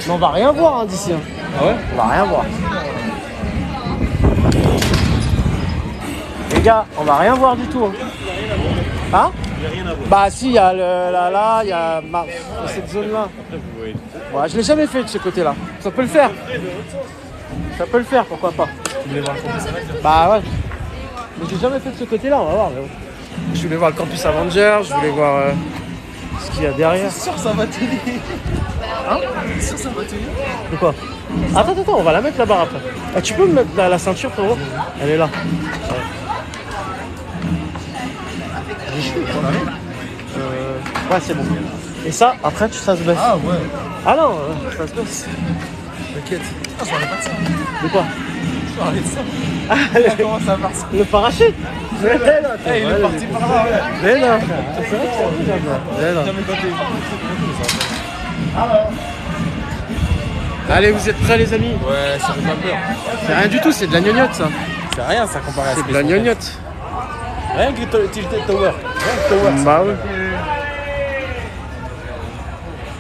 Mais on va rien voir hein, d'ici. Hein. Ah ouais? On va rien voir. Les gars, on va rien voir du tout. Hein? Hein? Il n'y a rien à voir. Bah si, il y a là, il y a cette zone-là. Ouais, je l'ai jamais fait de ce côté-là. Ça peut le faire. Ça peut le faire, pourquoi pas. Vous voulez voir le campus Avengers? Bah ouais. Mais j'ai jamais fait de ce côté-là, on va voir. Mais bon. Je voulais voir le campus Avengers, je voulais voir ce qu'il y a derrière. C'est sûr, ça va tenir. Hein? C'est sûr, ça va tenir. De quoi? Attends, on va la mettre là-bas après. Ah, tu peux me mettre la ceinture, frérot? Elle est là. Ouais, c'est bon. Et ça, après, ça se baisse. Ah ouais. Ah non, ça se baisse. T'inquiète. Ah, je parlais pas de ça. De quoi? Je parlais de ça. Ah, Comment ça marche? le parachute. Mais là, Eh, il est parti par là, ouais. Mais là, c'est vrai que c'est un peu là-bas. Mais là. Jamais quand t'es. Allez, vous êtes prêts les amis? Ouais, ça fait pas peur. C'est rien du tout, c'est de la gnognotte ça. C'est rien, ça comparé à ce C'est de la gnognotte. Rien que Tilted Tower. Rien que Tower. Bah oui.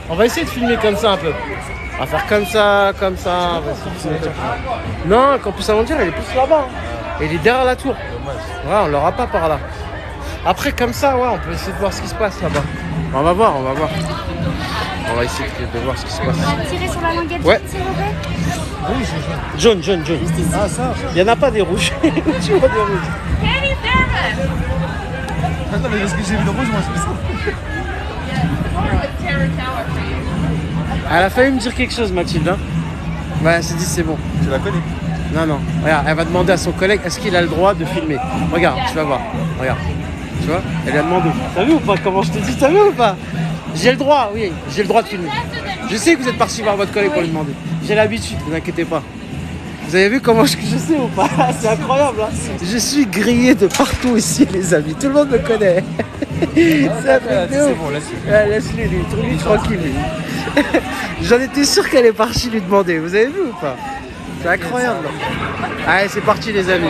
On va essayer de filmer comme ça un peu. On va faire comme ça, comme ça. Non, Campus Avengers, il est plus là-bas. Et il est derrière la tour. Ouais, on l'aura pas par là. Après, comme ça, ouais, on peut essayer de voir ce qui se passe là-bas. On va voir. On va essayer de voir ce qui se passe. Tirer sur la languette, Ouais. s'il vous plaît. Jaune. Ah, ça. Il n'y en a pas des rouges. Tu vois des rouges. Attends, mais parce que j'ai vu le rouge, moi, c'est ça. Elle a failli me dire quelque chose, Mathilde. Hein, ouais, elle s'est dit c'est bon. Tu la connais? Non. Regarde, elle va demander à son collègue est-ce qu'il a le droit de filmer. Regarde, tu vas voir. Regarde. Tu vois? Elle lui a demandé. T'as vu ou pas comment je t'ai dit? T'as vu ou pas? J'ai le droit, oui. J'ai le droit de filmer. Je sais que vous êtes parti voir votre collègue pour lui demander. J'ai l'habitude, ne vous inquiétez pas. Vous avez vu comment je sais ou pas? C'est incroyable. Hein, je suis grillé de partout ici, les amis. Tout le monde me connaît. C'est un truc de ouf. bon, laisse-le. Ouais, laisse-le, lui, tranquille. Lui. J'en étais sûr qu'elle est partie lui demander. Vous avez vu ou pas? C'est incroyable. Allez, c'est parti, les amis.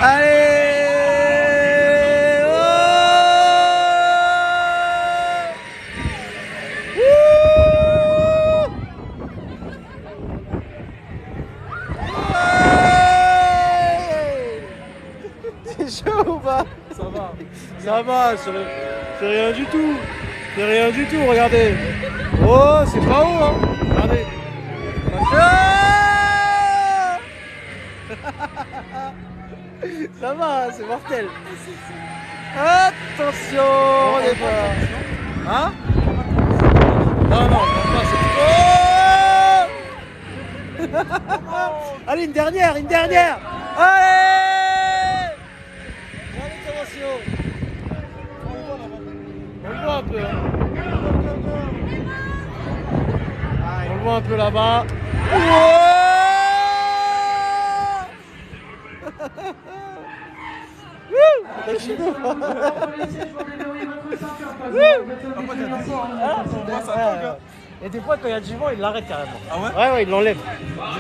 Allez! Ça va, c'est rien du tout. C'est rien du tout, regardez. Oh, c'est pas haut, hein. Regardez. Ah ça va, c'est mortel. Attention, on est pas. Hein? Non, non, c'est oh allez, une dernière, une dernière. Allez! Allez, attention. On le voit un peu. Hein. On le voit un peu là-bas. Et des fois quand il y a du vent il l'arrête carrément. Ah ouais? Ouais ouais il l'enlève.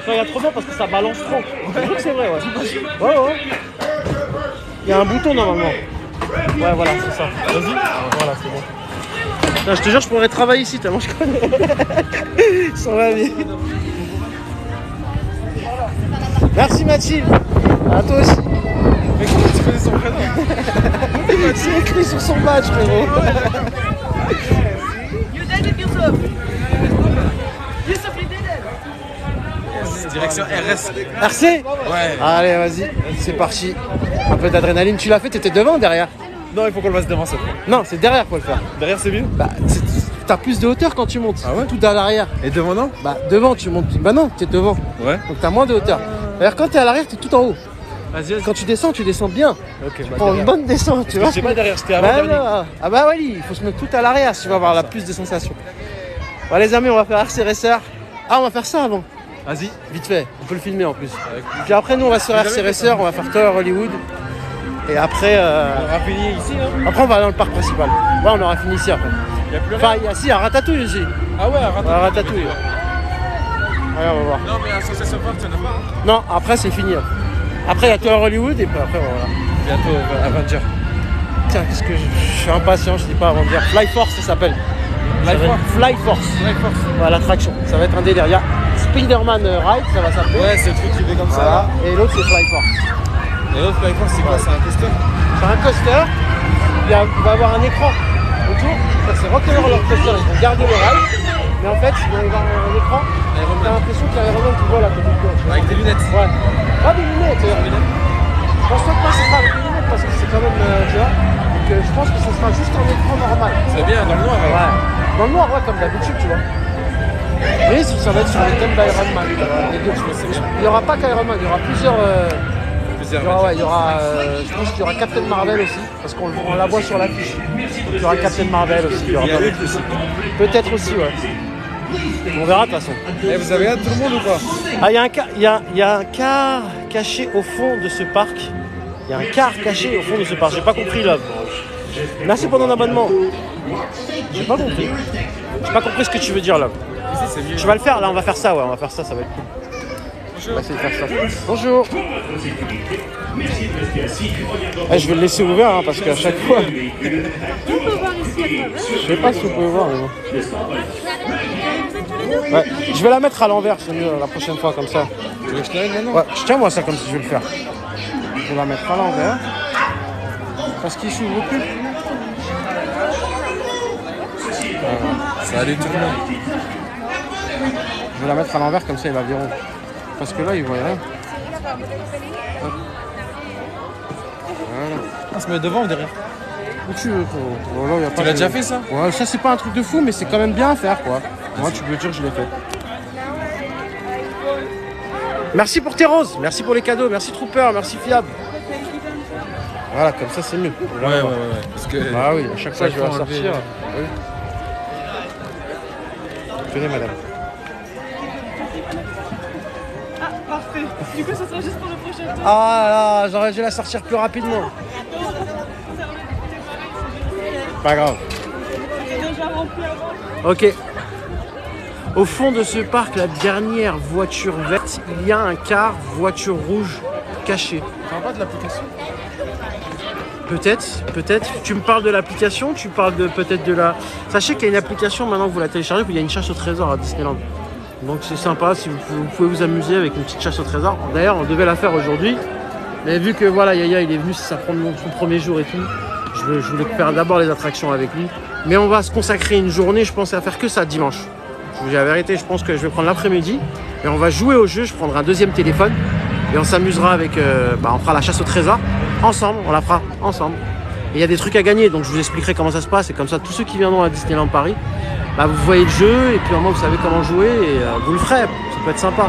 Quand il y a trop de vent parce que ça balance trop. Je jure que c'est vrai ouais. Ouais ouais. Il y a un bouton normalement. Ouais voilà c'est ça. Vas-y. Voilà c'est bon. Putain, je te jure je pourrais travailler ici tellement je connais. Ça va bien. Merci Mathilde. À toi aussi. Mais comment tu connais son prénom? C'est écrit sur son badge, frérot. You did it, Yusuf. Yusuf, you did it. Direction RS. RC? Ouais. Allez, vas-y, c'est parti. Un peu d'adrénaline. Tu l'as fait, t'étais devant ou derrière? Non, il faut qu'on le fasse devant cette fois. Non, c'est derrière qu'il faut le faire. Derrière, c'est mieux. Bah, t'as plus de hauteur quand tu montes. Ah ouais? Tout à l'arrière. Et devant, non? Bah, devant, tu montes. Bah non, t'es devant. Ouais. Donc t'as moins de hauteur. D'ailleurs, quand t'es à l'arrière, t'es tout en haut. Vas-y, vas-y. Quand tu descends bien. Ok, bah Prends une bonne descente, tu vois. Je sais pas derrière, c'était avant Bah, dernier. non. Ah bah oui, il faut se mettre tout à l'arrière si tu vas avoir la plus de sensations. Bon, les amis, on va faire RC Racer. Ah, on va faire ça avant. Vas-y. Vite fait, on peut le filmer en plus. Puis après, nous, on va sur RC Racer, on va faire Tower Hollywood. Et après, On aura fini ici, hein? après, on va dans le parc principal. Ouais, on aura fini ici après. Il y a plus Enfin, rien. il y a si, à Ratatouille aussi. Ah ouais, arrête. À Ratatouille. Allez, on va voir. Non, mais Association Forte, il n'y en a pas. Hein. Non, après, c'est fini. Après, il y a Tower Hollywood et puis après, voilà. Bientôt, Avenger. Tiens, qu'est-ce que je suis impatient, je dis pas avant de dire. Fly Force, ça s'appelle. Fly Force. Fly Force. Fly Force. Voilà, l'attraction. Ça va être un délire. Il y a Spider-Man Ride, ça va s'appeler. Ouais, c'est le truc qui fait comme Voilà. ça. Et l'autre, c'est Fly Force. Et l'autre Fly Force, c'est quoi? C'est un coaster? C'est un coaster. Il va y avoir un écran autour. Ça, c'est Rock'n'Roller Coaster. Ils vont garder le ride. Mais en fait, il va y avoir un écran. T'as l'impression qu'il y a Iron Man qui vole à côté de toi. tu vois. Avec des lunettes. Ouais. Pas des lunettes. Je pense pas que ce sera avec des lunettes parce que c'est quand même, tu vois. Donc je pense que ce sera juste un écran normal. C'est bien, dans le noir. Ouais. Dans le noir, ouais, comme d'habitude, tu vois. Mais ça va être sur le thème d'Iron Man. Les deux, il n'y aura pas qu'Iron Man, il y aura plusieurs. Plusieurs. Il y aura, je pense qu'il y aura Captain Marvel aussi, parce qu'on la voit sur l'affiche. Donc il y aura Captain Marvel aussi. Il y aura Il y a Hulk aussi. peut-être aussi, ouais. On verra de toute façon. Et vous avez hâte tout le monde ou pas? Ah, il y a un car caché au fond de ce parc. Il y a un car caché au fond de ce parc. J'ai pas compris là. Merci pour ton abonnement. J'ai pas compris. J'ai pas compris ce que tu veux dire là. Ici, c'est mieux. Tu vas le faire là, on va faire ça, ouais, on va faire ça, ça va être cool. On va essayer de faire ça. Bonjour. Je vais le laisser ouvert hein, parce qu'à chaque fois. Je sais pas si vous pouvvais voir. Mais bon. Ouais, je vais la mettre à l'envers, c'est mieux la prochaine fois comme ça. Tu veux que je te l'aide maintenant? Ouais, tiens-moi ça comme si je vais le faire. Je vais la mettre à l'envers. Parce qu'il s'ouvre plus. Salut tout le monde. Je vais la mettre à l'envers comme ça ils la verront. Parce que là ils voient rien. Hop. Voilà. On se met devant ou derrière? Où tu veux, frérot. Voilà, y a pas Tu l'as de- déjà fait ça? Ouais, ça c'est pas un truc de fou mais c'est quand même bien à faire quoi. Moi tu peux dire que je l'ai fait. Merci pour tes roses, merci pour les cadeaux, merci Trooper, merci Fiable. Voilà, comme ça c'est mieux. Ouais. Parce que. Ah oui, à chaque fois je vais la faut enlever, sortir. Oui. Tenez madame. Ah, parfait. Du coup, ça sera juste pour le prochain tour. Ah là, j'aurais dû la sortir plus rapidement. Pas grave. C'est déjà rempli avant. Ok. Au fond de ce parc, la dernière voiture verte, il y a un car voiture rouge caché. Tu parles pas de l'application? Peut-être. Tu me parles de l'application, tu parles de peut-être de la... Sachez qu'il y a une application maintenant que vous la téléchargez, où il y a une chasse au trésor à Disneyland. Donc c'est sympa, si vous pouvez vous amuser avec une petite chasse au trésor. D'ailleurs, on devait la faire aujourd'hui. Mais vu que voilà, Yaya il est venu, c'est son premier jour et tout. Je voulais faire d'abord les attractions avec lui. Mais on va se consacrer une journée, je pense, à faire que ça dimanche. Je vous dis la vérité, je pense que je vais prendre l'après-midi et on va jouer au jeu. Je prendrai un deuxième téléphone et on s'amusera avec... on fera la chasse au trésor ensemble, on la fera ensemble. Et il y a des trucs à gagner, donc je vous expliquerai comment ça se passe. Et comme ça, tous ceux qui viendront à Disneyland Paris, vous voyez le jeu et puis au moins vous savez comment jouer et vous le ferez. Ça peut être sympa.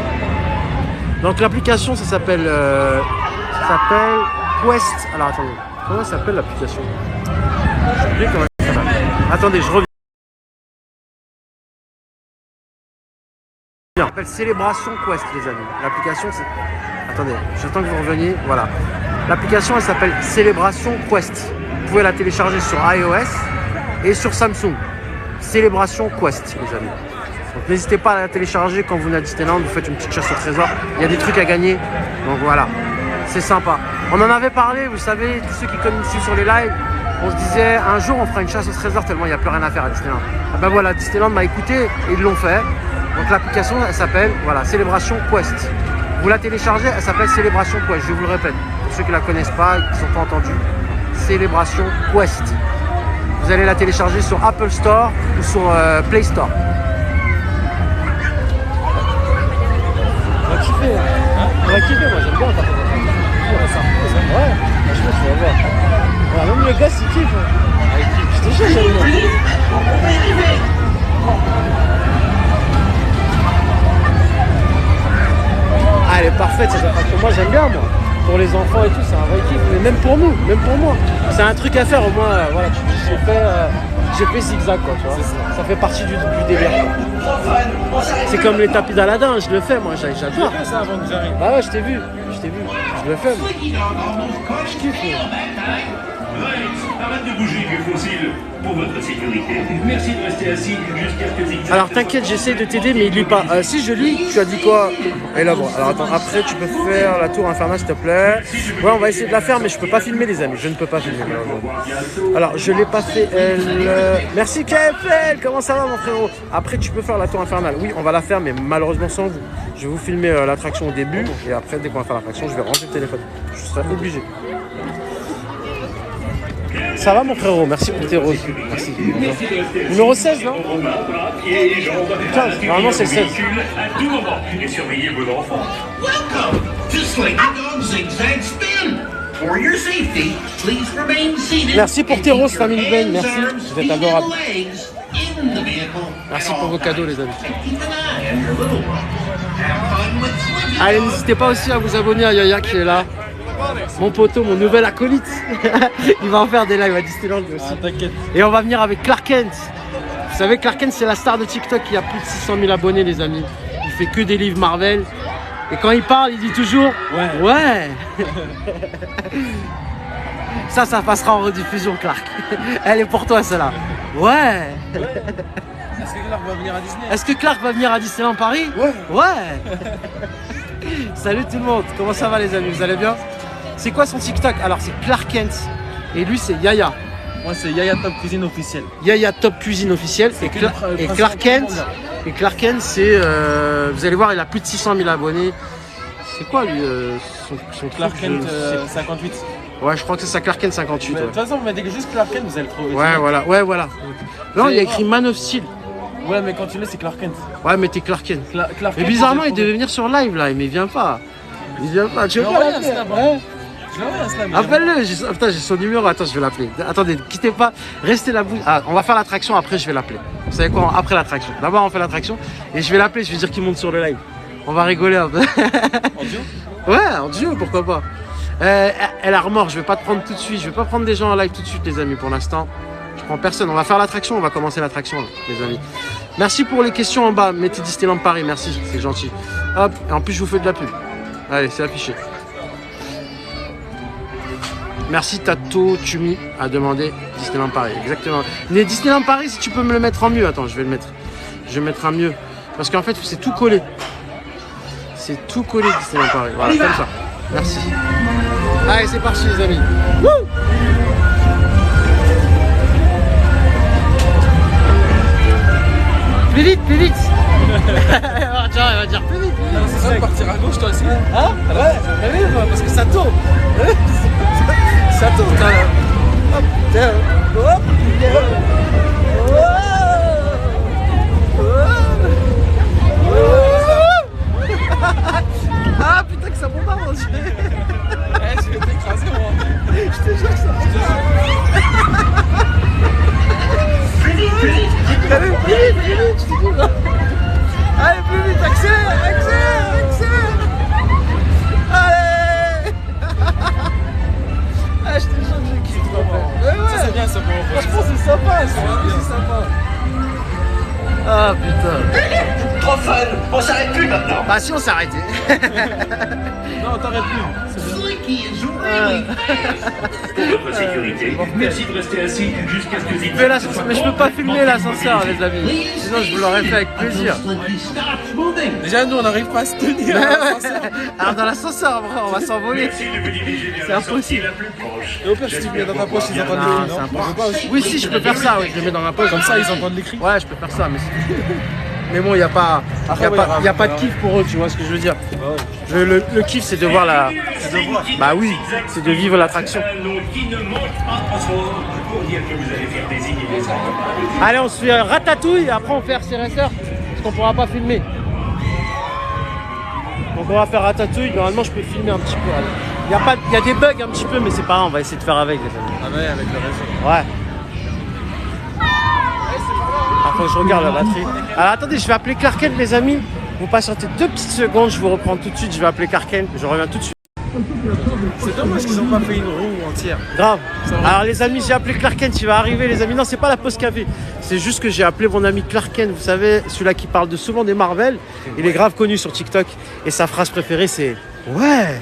Donc l'application, ça s'appelle Quest. Alors attendez, comment ça s'appelle l'application? J'ai oublié comment ça s'appelle. Attendez, je reviens. Ça s'appelle Célébration Quest, les amis. L'application, c'est... Attendez, j'attends que vous reveniez. Voilà. L'application, elle s'appelle Célébration Quest. Vous pouvez la télécharger sur iOS et sur Samsung. Célébration Quest, les amis. Donc n'hésitez pas à la télécharger quand vous venez à Disneyland. Vous faites une petite chasse au trésor. Il y a des trucs à gagner. Donc voilà, c'est sympa. On en avait parlé, vous savez, tous ceux qui connaissent sur les lives, on se disait un jour on fera une chasse au trésor tellement il n'y a plus rien à faire à Disneyland. Voilà, Disneyland m'a écouté et ils l'ont fait. Donc l'application, elle s'appelle Célébration Quest. Vous la téléchargez, elle s'appelle Célébration Quest. Je vous le répète, pour ceux qui ne la connaissent pas, qui ne sont pas entendus, Célébration Quest. Vous allez la télécharger sur Apple Store ou sur Play Store. On va kiffer, hein. On va kiffer, moi j'aime bien ta photo. Ouais, franchement tu vas voir. Voilà, même le gars il kiffe. Je te jure, j'aime bien. Ah, elle est parfaite cette attraction. Moi j'aime bien, moi. Pour les enfants et tout, c'est un vrai kiff. Mais même pour nous, même pour moi. C'est un truc à faire au moins. Voilà, j'ai fait zigzag, quoi, tu vois. Ça fait partie du délire. C'est comme les tapis d'Aladin, je le fais, moi, j'adore. Tu l'as fait ça avant que j'arrive. Bah ouais, je t'ai vu. Je le fais, moi. Je kiffe, moi. Arrête de bouger, vieux fossile, pour votre sécurité. Merci de rester assis jusqu'à ce que zigzag. Alors t'inquiète, j'essaie de t'aider, mais il lit pas. Si je lis, tu as dit quoi? Et là, bon. Alors attends, après tu peux faire la tour infernale, s'il te plaît. Ouais, on va essayer de la faire, mais je peux pas filmer, les amis. Je ne peux pas filmer. Alors, je l'ai pas fait. Merci KFL, comment ça va, mon frérot? Après, tu peux faire la tour infernale. Oui, on va la faire, mais malheureusement sans vous. Je vais vous filmer l'attraction au début, et après, dès qu'on va faire l'attraction, je vais ranger le téléphone. Je serai obligé. Ça va mon frérot, merci pour tes roses. Merci. Numéro 16, non? 15, normalement c'est le 16. À tout moment, et surveillez vos enfants. Welcome to Slinky Dog Zigzag Spin. For your safety, please remain seated. Merci pour tes roses, famille Ben, merci. Vous êtes adorables. Merci pour vos cadeaux, les amis. Allez, n'hésitez pas aussi à vous abonner à Yaya qui est là. Mon poteau, mon nouvel acolyte. Il va en faire des lives à Disneyland aussi. Ah, t'inquiète. Et on va venir avec Clark Kent. Vous savez, Clark Kent, c'est la star de TikTok qui a plus de 600 000 abonnés, les amis. Il fait que des livres Marvel. Et quand il parle, il dit toujours ouais. Ça passera en rediffusion, Clark. Elle est pour toi, celle-là. Ouais. Est-ce que Clark va venir à Disney? Est-ce que Clark va venir à Disneyland Paris? Ouais. Salut tout le monde. Comment ça va, les amis? Vous allez bien? C'est quoi son TikTok? Alors, c'est Clark Kent. Et lui, c'est Yaya. Moi, c'est Yaya Top Cuisine officiel. Yaya Top Cuisine officielle. Et Clark Kent, c'est... vous allez voir, il a plus de 600 000 abonnés. C'est quoi, lui, son Clark truc, Kent 58. Ouais, je crois que c'est ça, Clark Kent 58. De toute façon, vous mettez juste Clark Kent, vous allez le trouver. Ouais, voilà. Non, il y a écrit Man of Steel. Ouais, mais quand tu l'as, c'est Clark Kent. Ouais, mais t'es Clark Kent. Clark Mais Kent, bizarrement, il devait venir sur live, là, mais il vient pas. Tu veux pas l'appeler? Je l'ai envoyé un snap. Appelle-le, putain, j'ai son numéro, attends, je vais l'appeler. Attendez, ne quittez pas, restez la bouche. Ah, on va faire l'attraction, après je vais l'appeler. Vous savez quoi, après l'attraction. D'abord on fait l'attraction et je vais l'appeler, je vais dire qu'il monte sur le live. On va rigoler un peu. En duo? Ouais, en duo, pourquoi pas. Elle a remords, je vais pas te prendre tout de suite, je vais pas prendre des gens en live tout de suite, les amis, pour l'instant. Je prends personne, on va faire l'attraction, on va commencer l'attraction, les amis. Merci pour les questions en bas, mettez Disneyland Paris, merci, c'est gentil. Hop, et en plus je vous fais de la pub. Allez, c'est affiché. Merci Tato Tumi a demandé Disneyland Paris, exactement. Mais Disneyland Paris, si tu peux me le mettre en mieux, attends, je vais le mettre. Je vais mettre un mieux. Parce qu'en fait, c'est tout collé. C'est tout collé Disneyland Paris. Voilà, comme ça. Merci. Allez, c'est parti, les amis. Wouh! Plus vite, plus vite. Tiens, elle va dire plus vite. C'est ça, partir à gauche, toi aussi. Hein? Ouais, parce que ça tourne. Ça tourne. putain. Oh putain. Ah putain que ça bombarde on dirait. Je vais t'écraser moi. Je te jure que ça Allez, plus vite, je te dis là. Allez, plus vite, accélère, allez. Ah, je te jure que je kiffe trop. Ça c'est bien ça pour Franchement, c'est sympa, c'est sympa. Ah putain. Trop fun. On s'arrête plus maintenant. Bah si on s'arrêtait. Non, t'arrêtes plus. C'est bien. Pour votre sécurité, merci de rester assis jusqu'à ce que vous Mais, mais je peux pas filmer l'ascenseur les amis. Sinon je vous l'aurais fait avec plaisir. Déjà nous on n'arrive pas à se tenir. Alors dans l'ascenseur on va s'envoler. Merci de vous diriger vers C'est la sortie impossible. la plus proche. Et au pire si tu mets dans ta poche ils entendent les cris, c'est non? impossible. On peut pas aussi. Oui si je peux faire ça, oui, je le mets dans ma poche. Comme ça ils entendent les cris. Ouais je peux faire ça mais bon il n'y a pas, y a pas de kiff pour eux, tu vois ce que je veux dire. Le kiff c'est de voir la... Bah oui, c'est de vivre l'attraction. Qui ne mange pas trop pour dire que vous allez faire désigner les gens. Allez on se fait ratatouille et après on fait RCRSR parce qu'on pourra pas filmer. Donc on va faire ratatouille, normalement je peux filmer un petit peu. Il y a des bugs un petit peu mais c'est pas grave, on va essayer de faire avec les amis. Ah ouais avec le réseau. Ouais. Après je regarde la batterie. Alors attendez, je vais appeler Clark Kent les amis. Vous patientez 2 petites secondes, je vous reprends tout de suite, je vais appeler Clark Kent, je reviens tout de suite. C'est dommage qu'ils ont pas fait une roue entière. Grave. Alors les amis, j'ai appelé Clark Kent, il va arriver les amis. Non, c'est pas la pause café. C'est juste que j'ai appelé mon ami Clark Kent, vous savez, celui-là qui parle souvent des Marvel. Il est grave connu sur TikTok et sa phrase préférée c'est ouais.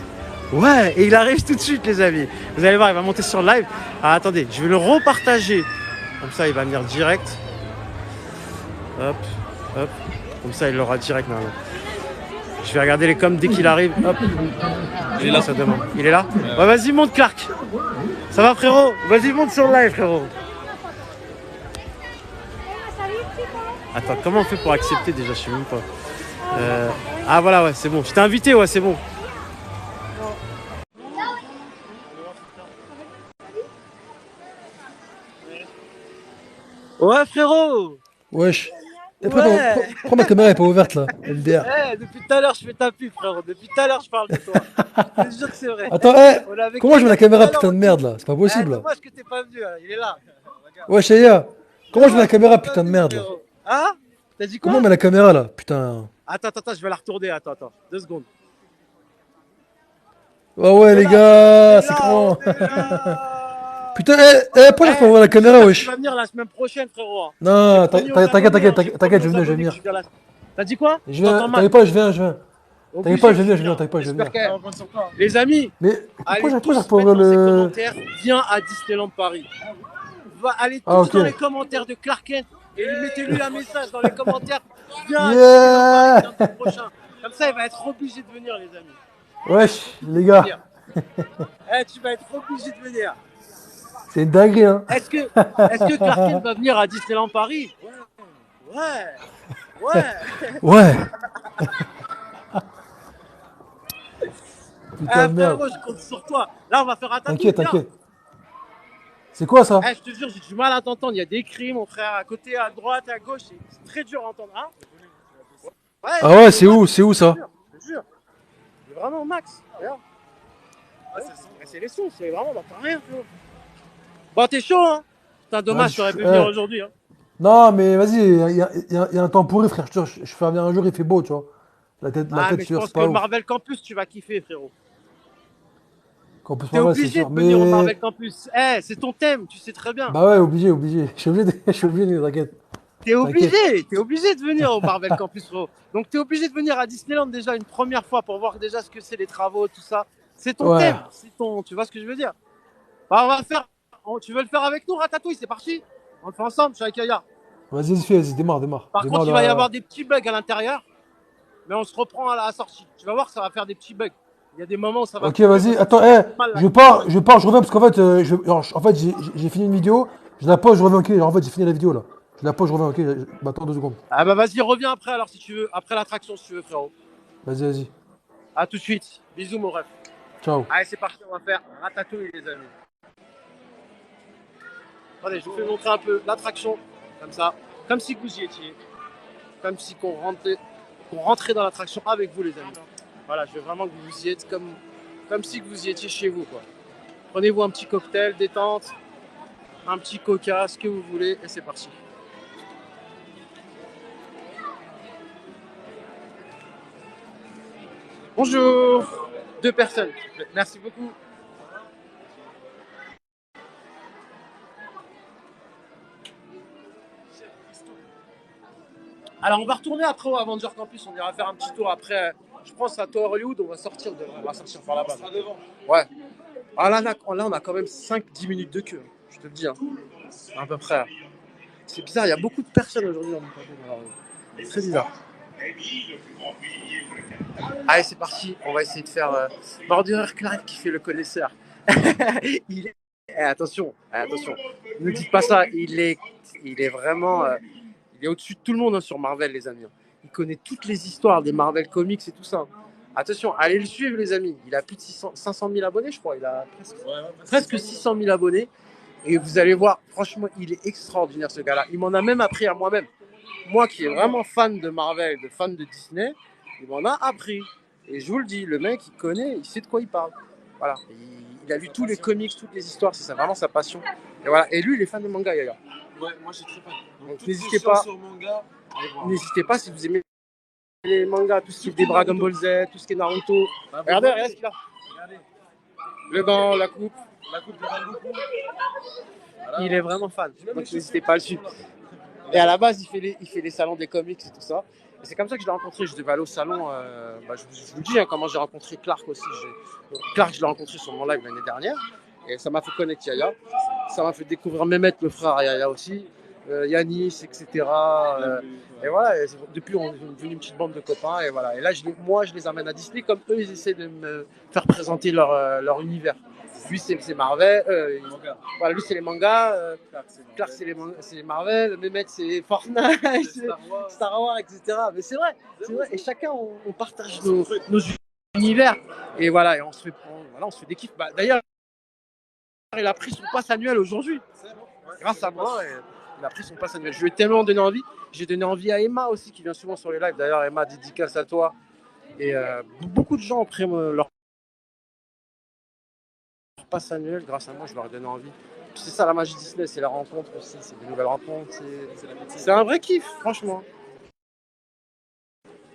Ouais, et il arrive tout de suite les amis. Vous allez voir, il va monter sur le live. Alors attendez, je vais le repartager. Comme ça, il va venir direct. Hop, hop. Comme ça, il l'aura direct normalement. Je vais regarder les coms dès qu'il arrive. Hop. Il est là. Ça demande. Il est là. Ouais, vas-y, monte Clark. Ça va frérot? Vas-y, monte sur le live frérot. Attends, comment on fait pour accepter déjà? Je sais même pas. Ah voilà, ouais, c'est bon. Je t'ai invité, ouais, c'est bon. Ouais frérot. Wesh. Et Ouais. pourquoi ma caméra est pas ouverte là? LDR. Depuis tout à l'heure je fais ta pub frérot. Depuis tout à l'heure je parle de toi. Je te jure que c'est vrai. Attends, On est avec comment je mets la quelqu'un caméra tout à putain de l'heure. merde là? C'est pas possible là. Dommage que t'es pas venu, là. Il est là. Wesh Aya, comment je mets la caméra putain de merde là? Hein? T'as dit quoi? Comment on met la caméra là? Putain. Attends, je vais la retourner. Attends. 2 secondes. Ah ouais les gars, c'est comment? Putain, pourquoi je peux voir la caméra wesh? Tu vas venir la semaine prochaine frérot. Non, T'inquiète, t'inquiète, je vais venir. T'as dit quoi? Je viens, t'inquiète pas, je viens. T'inquiète pas, je viens. Les amis, Mais allez pourquoi tous j'ai pas mettre dans les le... commentaires, viens à Disneyland Paris. Allez tous ok. dans les commentaires de Clark Kent et mettez-lui un message dans les commentaires. Viens à Yeah. Disneyland Paris lundi prochain. Comme ça, il va être obligé de venir, les amis. Wesh, les gars, Tu vas être obligé de venir. c'est une dinguerie hein. Est-ce que Clark Kent va venir à Disneyland Paris? Ouais. Ouais. Putain de merde. Frérot, je compte sur toi. Là, on va faire attention. T'inquiète. C'est quoi ça? Je te jure, j'ai du mal à t'entendre. Il y a des cris, mon frère, à côté, à droite, à gauche. C'est très dur à entendre. Hein? Ah ouais, c'est où ça? Je te jure. C'est vraiment au max. Regarde. C'est les sons, c'est vraiment, on n'entend rien, frérot. Bon, t'es chaud, hein? Putain, dommage, tu aurais pu venir aujourd'hui. Hein. Non, mais vas-y, il y a un temps pourri, frère. Je fais bien un jour, il fait beau, tu vois. La tête, Mais je pense c'est que pas ouf. Marvel Campus, tu vas kiffer, frérot. Campus T'es Marvel, c'est obligé sûr. de venir au Mais... Marvel Campus. C'est ton thème, tu sais très bien. Bah ouais, obligé. Je suis obligé de t'inquiète. T'es obligé de venir au Marvel Campus, frérot. Donc t'es obligé de venir à Disneyland déjà une première fois pour voir déjà ce que c'est les travaux, tout ça. C'est ton Ouais. thème, tu vois ce que je veux dire. Bah on va faire, tu veux le faire avec nous, Ratatouille, c'est parti. On le fait ensemble, je suis avec Yaya. Vas-y, démarre. Par contre, il va y avoir des petits bugs à l'intérieur, mais on se reprend à la sortie. Tu vas voir, ça va faire des petits bugs. Il y a des moments où ça va... Ok, vas-y, attends, je reviens parce qu'en fait, j'ai fini une vidéo, je la pose, je reviens, ok, en fait, j'ai fini la vidéo là. Je la pose, je reviens, ok, attends 2 secondes. Ah bah vas-y, reviens après alors si tu veux, après l'attraction si tu veux, frérot. Vas-y. À tout de suite. Bisous, mon ref. Ciao. Allez, c'est parti, on va faire Ratatouille, les amis. Attendez, je vous fais montrer un peu l'attraction, comme ça, comme si vous y étiez, comme si qu'on rentrait dans l'attraction avec vous, les amis. Voilà, je veux vraiment que vous y êtes comme si vous y étiez chez vous, quoi. Prenez-vous un petit cocktail, détente, un petit coca, ce que vous voulez, et c'est parti. Bonjour, 2 personnes. Merci beaucoup. Alors on va retourner après au Avenger Campus, on ira faire un petit tour après. Je pense à Tower Hollywood, on va sortir par là-bas. Ouais. Ah là, on a quand même 5-10 minutes de queue, je te le dis. Hein. À peu près. C'est bizarre, il y a beaucoup de personnes aujourd'hui dans le campus. C'est très bizarre. Allez, c'est parti, on va essayer de faire Mordeur Clark qui fait le connaisseur. Attention, ne dites pas ça, il est vraiment... il est au-dessus de tout le monde hein, sur Marvel, les amis. Il connaît toutes les histoires des Marvel Comics et tout ça. Attention, allez le suivre, les amis. Il a plus de 500 000 abonnés, je crois. Il a presque 600 000 abonnés. Et vous allez voir, franchement, il est extraordinaire, ce gars-là. Il m'en a même appris à moi-même. Moi qui est vraiment fan de Marvel, fan de Disney, il m'en a appris. Et je vous le dis, le mec, il connaît, il sait de quoi il parle. Voilà. Il a lu tous les comics, toutes les histoires. C'est vraiment sa passion. Et voilà. Et lui, il est fan de manga, d'ailleurs. Ouais, moi j'ai très fan. Donc n'hésitez pas. N'hésitez pas si vous aimez les mangas, tout ce qui est des Dragon Ball Z, tout ce qui est Naruto. Regardez ce qu'il a. Le gant, la coupe. La coupe de Goku. Voilà. Il est vraiment fan. Donc n'hésitez pas à le suivre. Et à la base, il fait les salons des comics et tout ça. Et c'est comme ça que je l'ai rencontré. Je devais aller au salon. Je vous dis hein, comment j'ai rencontré Clark aussi. Clark, je l'ai rencontré sur mon live l'année dernière. Et ça m'a fait connaître Yaya. Ça m'a fait découvrir Mehmet, le frère Yaya aussi. Yanis, etc. Et voilà, et depuis on est devenu une petite bande de copains. Et voilà. Et là, moi, je les amène à Disney comme eux, ils essaient de me faire présenter leur univers. Lui, c'est Marvel. Voilà, lui, c'est les mangas. Clark, c'est les Marvel. Mehmet, c'est Fortnite, Star Wars, etc. Mais c'est vrai. Et chacun, on partage nos univers. Et voilà, et on se fait des kiffs. D'ailleurs, il a pris son pass annuel aujourd'hui. Grâce à moi, il a pris son pass annuel. Je lui ai tellement donné envie. J'ai donné envie à Emma aussi, qui vient souvent sur les lives. D'ailleurs, Emma, dédicace à toi. Et beaucoup de gens ont pris leur pass annuel. Grâce à moi, je leur ai donné envie. C'est ça la magie Disney, c'est la rencontre aussi. C'est des nouvelles rencontres. C'est un vrai kiff, franchement.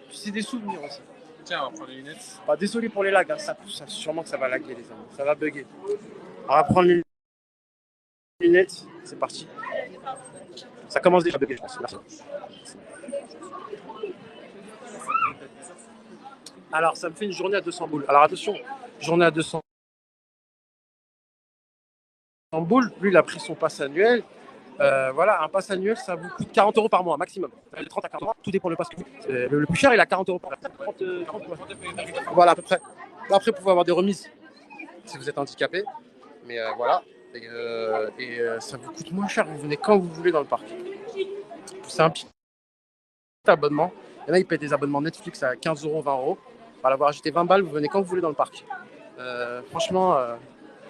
C'est des souvenirs aussi. Tiens, on va prendre les lunettes. Désolé pour les lags, hein. Ça pousse, sûrement que ça va laguer, les amis. Ça va bugger. On va prendre les lunettes, c'est parti. Ça commence déjà à bugger, je pense. Merci. Alors, ça me fait une journée à 200 boules. Alors, attention, journée à 200 boules. Lui, il a pris son pass annuel. Voilà, un pass annuel, ça vous coûte 40 € par mois, maximum. De 30 à 40 €, tout dépend le pass. Le plus cher, il a 40 € par mois. 30, voilà, à peu près. Après, vous pouvez avoir des remises si vous êtes handicapé. Mais voilà. Et ça vous coûte moins cher. Vous venez quand vous voulez dans le parc. C'est un petit abonnement. Et là, ils payent des abonnements Netflix à 15 €, 20 €. Voilà, vous rajoutez 20 balles, vous venez quand vous voulez dans le parc. Franchement,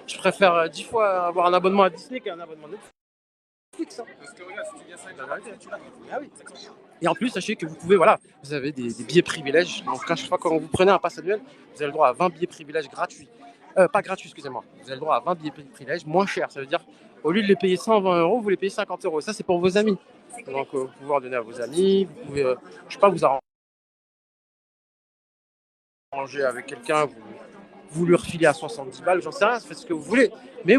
je préfère 10 fois avoir un abonnement à Disney qu'un abonnement Netflix. Hein. Parce que regarde, si tu gagnes 5 €, tu l'as. Ah oui. Et en plus, sachez que vous pouvez, voilà, vous avez des billets privilèges. Donc, à chaque fois, quand vous prenez un pass annuel, vous avez le droit à 20 billets privilèges gratuits. Pas gratuit, excusez-moi. Vous avez le droit à 20 billets privilèges moins cher. Ça veut dire, au lieu de les payer 120 €, vous les payez 50 €. Ça, c'est pour vos amis. Donc, vous pouvez en donner à vos amis. Vous pouvez, je sais pas, vous arranger avec quelqu'un. Vous lui refilez à 70 balles, j'en sais rien, faites ce que vous voulez. Mais